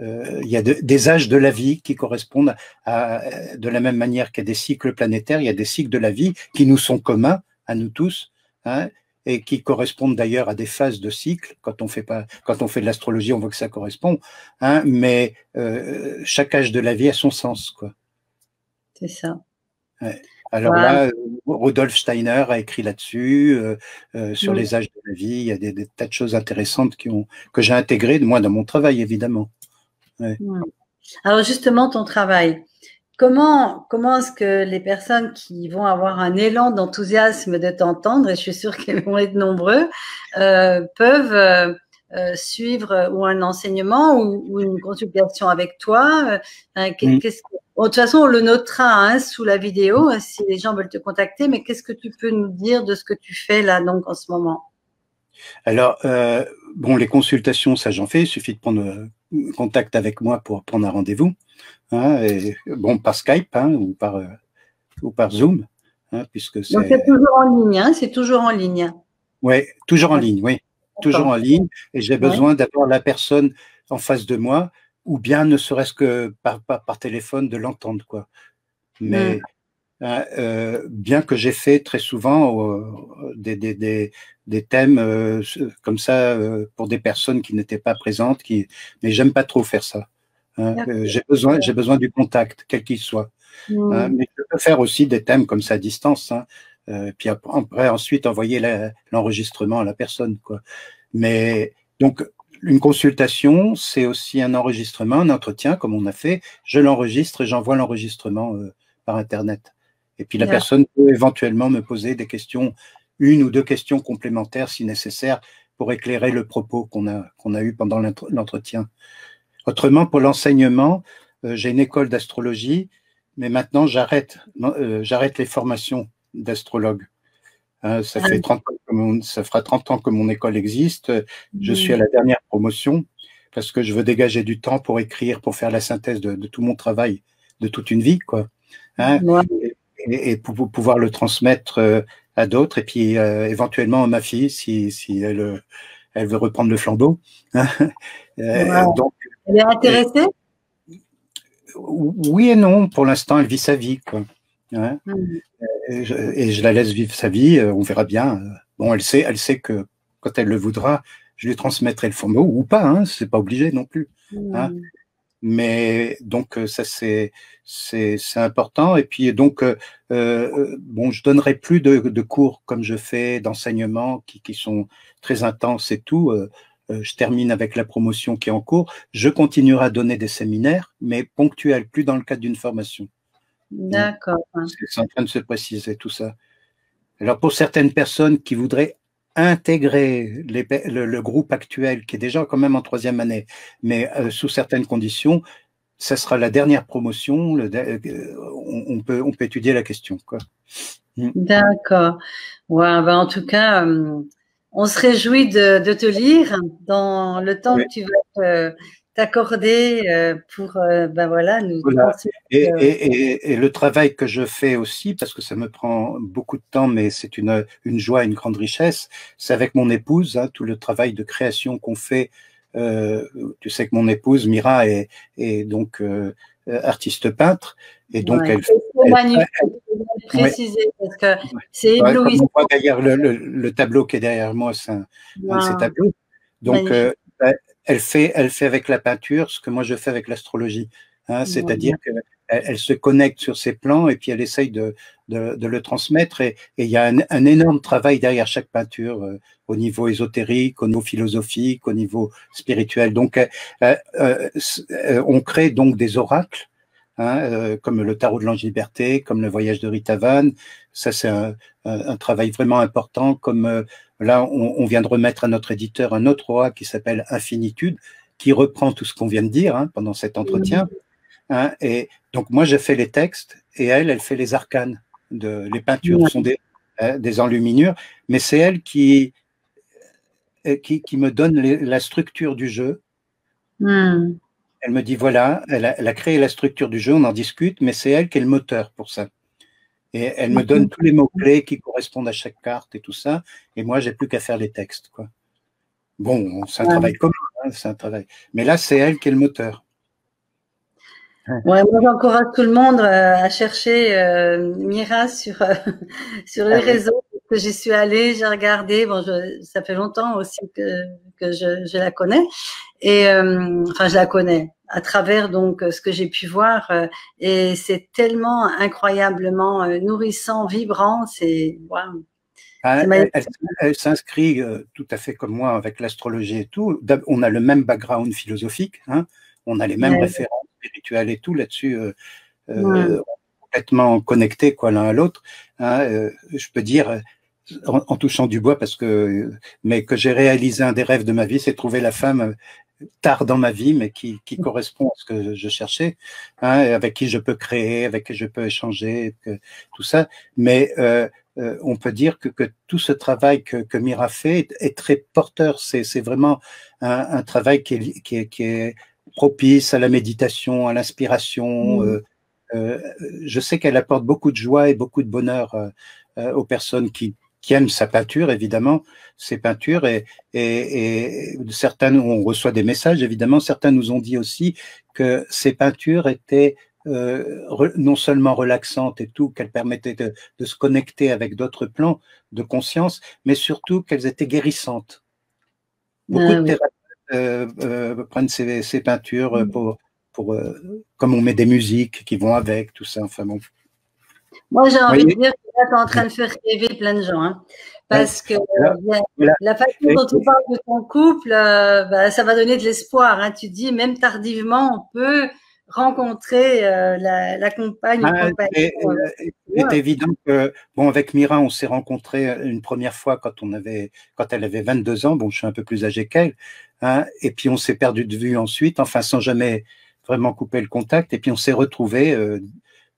il y a des âges de la vie qui correspondent de la même manière qu'il y a des cycles planétaires, il y a des cycles de la vie qui nous sont communs à nous tous, hein, et qui correspondent d'ailleurs à des phases de cycle. Quand on fait de l'astrologie, on voit que ça correspond, hein, mais chaque âge de la vie a son sens, quoi. C'est ça. Ouais. Alors là, Rudolf Steiner a écrit là-dessus, sur les âges de la vie. Il y a des tas de choses intéressantes que j'ai intégrées, moi, dans mon travail, évidemment. Ouais. Alors justement, ton travail, comment est-ce que les personnes qui vont avoir un élan d'enthousiasme de t'entendre, et je suis sûre qu'ils vont être nombreux, peuvent suivre ou un enseignement ou une consultation avec toi? De toute façon, on le notera, hein, sous la vidéo si les gens veulent te contacter, mais qu'est-ce que tu peux nous dire de ce que tu fais là donc en ce moment? Alors, bon, les consultations, ça j'en fais, il suffit de prendre contact avec moi pour prendre un rendez-vous, hein, et, bon, par Skype, hein, ou par Zoom, hein, puisque c'est… Donc c'est toujours en ligne, hein, c'est toujours en ligne. Oui, toujours en ligne, oui, toujours en ligne, et j'ai besoin d'avoir la personne en face de moi, ou bien ne serait-ce que par téléphone de l'entendre, quoi. Mais bien que j'ai fait très souvent des thèmes comme ça pour des personnes qui n'étaient pas présentes, mais j'aime pas trop faire ça. Hein. J'ai besoin du contact, quel qu'il soit. Hein. Mais je peux faire aussi des thèmes comme ça à distance, hein. Puis après, ensuite envoyer l'enregistrement à la personne, quoi. Mais donc une consultation, c'est aussi un enregistrement, un entretien comme on a fait. Je l'enregistre et j'envoie l'enregistrement par Internet. Et puis la personne peut éventuellement me poser des questions, 1 ou 2 questions complémentaires si nécessaire, pour éclairer le propos qu'on a eu pendant l'entretien. Autrement, pour l'enseignement, j'ai une école d'astrologie, mais maintenant j'arrête les formations d'astrologue. Ça fait 30 ans que ça fera 30 ans que mon école existe. Je suis à la dernière promotion parce que je veux dégager du temps pour écrire, pour faire la synthèse de tout mon travail, de toute une vie, quoi. Hein, et pour pouvoir le transmettre à d'autres, et puis éventuellement à ma fille, si elle veut reprendre le flambeau. Donc, elle est intéressée? Oui et non. Pour l'instant, elle vit sa vie, quoi. Hein, et je la laisse vivre sa vie. On verra bien. Bon, elle sait que quand elle le voudra, je lui transmettrai le flambeau ou pas. Hein, c'est pas obligé non plus. Hein. Mais donc ça c'est important. Et puis donc bon, je donnerai plus de cours comme je fais d'enseignement qui sont très intenses et tout. Je termine avec la promotion qui est en cours. Je continuerai à donner des séminaires, mais ponctuels, plus dans le cadre d'une formation. D'accord. C'est en train de se préciser tout ça. Alors pour certaines personnes qui voudraient intégrer le groupe actuel, qui est déjà quand même en 3e année, mais sous certaines conditions, ça sera la dernière promotion. On peut étudier la question, quoi. D'accord. Ouais, ben en tout cas, on se réjouit de te lire dans le temps que tu vas t'accorder pour ben voilà, nous transmettre. Et le travail que je fais aussi, parce que ça me prend beaucoup de temps, mais c'est une joie, une grande richesse, c'est avec mon épouse, hein, tout le travail de création qu'on fait. Tu sais que mon épouse, Mira, est donc artiste peintre, et donc elle préciser parce que c'est éblouissant. On voit d'ailleurs le tableau qui est derrière moi, c'est un de ces tableaux. Donc elle fait avec la peinture ce que moi je fais avec l'astrologie, hein, c'est-à-dire qu'elle se connecte sur ses plans et puis elle essaye de le transmettre, et il y a un énorme travail derrière chaque peinture, au niveau ésotérique, au niveau philosophique, au niveau spirituel. Donc on crée donc des oracles, hein, comme le tarot de l'Ange Liberté, comme le voyage de Rita Van. Ça, c'est un travail vraiment important. Comme là, on vient de remettre à notre éditeur un autre oracle qui s'appelle Infinitude, qui reprend tout ce qu'on vient de dire, hein, pendant cet entretien. Hein, et donc, moi, je fais les textes et elle fait les arcanes. Les peintures sont des enluminures, mais c'est elle qui me donne la structure du jeu. Elle me dit, voilà, elle a créé la structure du jeu, on en discute, mais c'est elle qui est le moteur pour ça. Et elle me donne tous les mots-clés qui correspondent à chaque carte et tout ça, et moi, j'ai plus qu'à faire les textes, quoi. Bon, c'est un travail commun, hein, c'est un travail. Mais là, c'est elle qui est le moteur. Ouais, moi, j'encourage tout le monde à chercher Mira sur les réseaux. Que j'y suis allée, j'ai regardé. Bon, ça fait longtemps aussi que je la connais, et enfin je la connais à travers donc ce que j'ai pu voir, et c'est tellement incroyablement nourrissant, vibrant. C'est waouh. Elle s'inscrit tout à fait comme moi avec l'astrologie et tout. On a le même background philosophique, hein, on a les mêmes références spirituelles et tout là-dessus. Complètement connectés, quoi, l'un à l'autre. Hein, je peux dire, en touchant du bois, mais que j'ai réalisé un des rêves de ma vie, c'est trouver la femme tard dans ma vie, mais qui correspond à ce que je cherchais, hein, avec qui je peux créer, avec qui je peux échanger, tout ça. Mais on peut dire que tout ce travail que Mira fait est très porteur. C'est vraiment un travail qui est propice à la méditation, à l'inspiration. Je sais qu'elle apporte beaucoup de joie et beaucoup de bonheur aux personnes qui aiment sa peinture, évidemment, ses peintures, et certains, on reçoit des messages, évidemment, certains nous ont dit aussi que ces peintures étaient non seulement relaxantes et tout, qu'elles permettaient de se connecter avec d'autres plans de conscience, mais surtout qu'elles étaient guérissantes. Beaucoup de thérapeutes prennent ces peintures comme on met des musiques qui vont avec, tout ça, enfin bon. Moi, j'ai envie de dire que là, tu es en train de faire rêver plein de gens, hein, parce que la façon dont tu parles de ton couple, ça va donner de l'espoir. Hein. Tu dis, même tardivement, on peut rencontrer la compagne. C'est évident que, bon, avec Mira, on s'est rencontrés une première fois quand elle avait 22 ans. Bon, je suis un peu plus âgé qu'elle, hein, et puis on s'est perdu de vue ensuite, enfin, sans jamais vraiment couper le contact, et puis on s'est retrouvés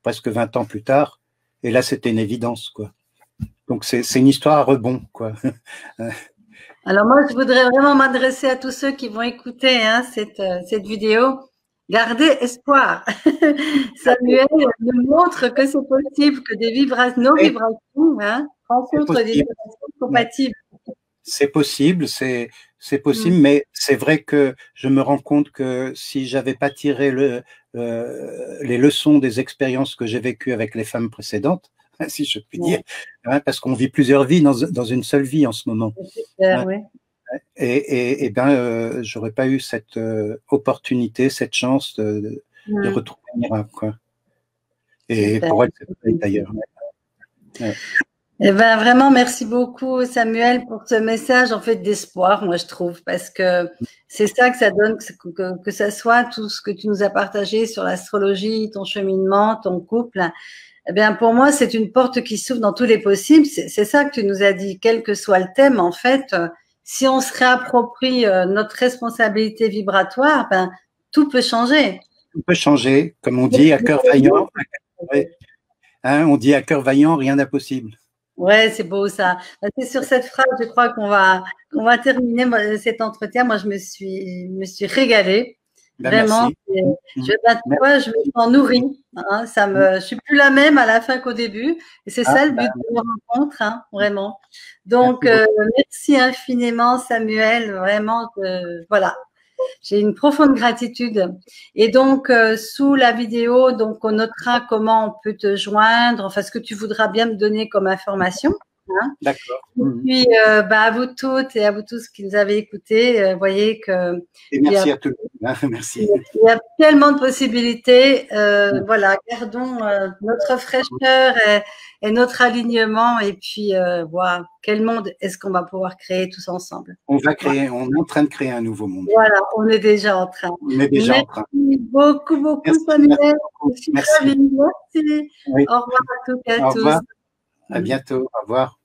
presque 20 ans plus tard. Et là, c'était une évidence, quoi. Donc, c'est une histoire à rebond, quoi. Alors moi, je voudrais vraiment m'adresser à tous ceux qui vont écouter cette vidéo. Gardez espoir. Samuel nous montre que c'est possible, que nos vibrations rencontrent des vibrations compatibles. C'est possible, c'est possible, mais c'est vrai que je me rends compte que si j'avais pas tiré les leçons des expériences que j'ai vécues avec les femmes précédentes, si je puis dire, parce qu'on vit plusieurs vies dans une seule vie en ce moment. Super, oui. Et ben, j'aurais pas eu cette opportunité, cette chance de retrouver un miracle, quoi. Et super. Pour elle, c'est pareil d'ailleurs. Eh ben, vraiment, merci beaucoup, Samuel, pour ce message, en fait, d'espoir, moi, je trouve, parce que c'est ça que ça donne, que ça soit tout ce que tu nous as partagé sur l'astrologie, ton cheminement, ton couple. Eh bien, pour moi, c'est une porte qui s'ouvre dans tous les possibles. C'est ça que tu nous as dit, quel que soit le thème, en fait, si on se réapproprie notre responsabilité vibratoire, ben, tout peut changer. Tout peut changer, comme on dit, à cœur vaillant. Hein, on dit à cœur vaillant, rien d'impossible. Ouais, c'est beau ça. C'est sur cette phrase, je crois qu'on va terminer cet entretien. Moi, je me suis régalée. Vraiment. Je me sens nourrie. Hein, je suis plus la même à la fin qu'au début. Et c'est ça le but de nos rencontres, hein, vraiment. Donc, merci infiniment, Samuel. Vraiment, voilà. J'ai une profonde gratitude. Et donc, sous la vidéo, donc, on notera comment on peut te joindre, enfin, ce que tu voudras bien me donner comme information. Hein. D'accord. Et puis, à vous toutes et à vous tous qui nous avez écoutés, voyez que… Et merci à tous. Merci. Il y a tellement de possibilités. Voilà, gardons notre fraîcheur et notre alignement. Et puis, voilà, quel monde est-ce qu'on va pouvoir créer tous ensemble? On va créer, on est en train de créer un nouveau monde. Voilà, on est déjà en train. Merci beaucoup, Samuel. Merci. Merci. Oui. Au revoir à toutes et à tous. À bientôt. Au revoir.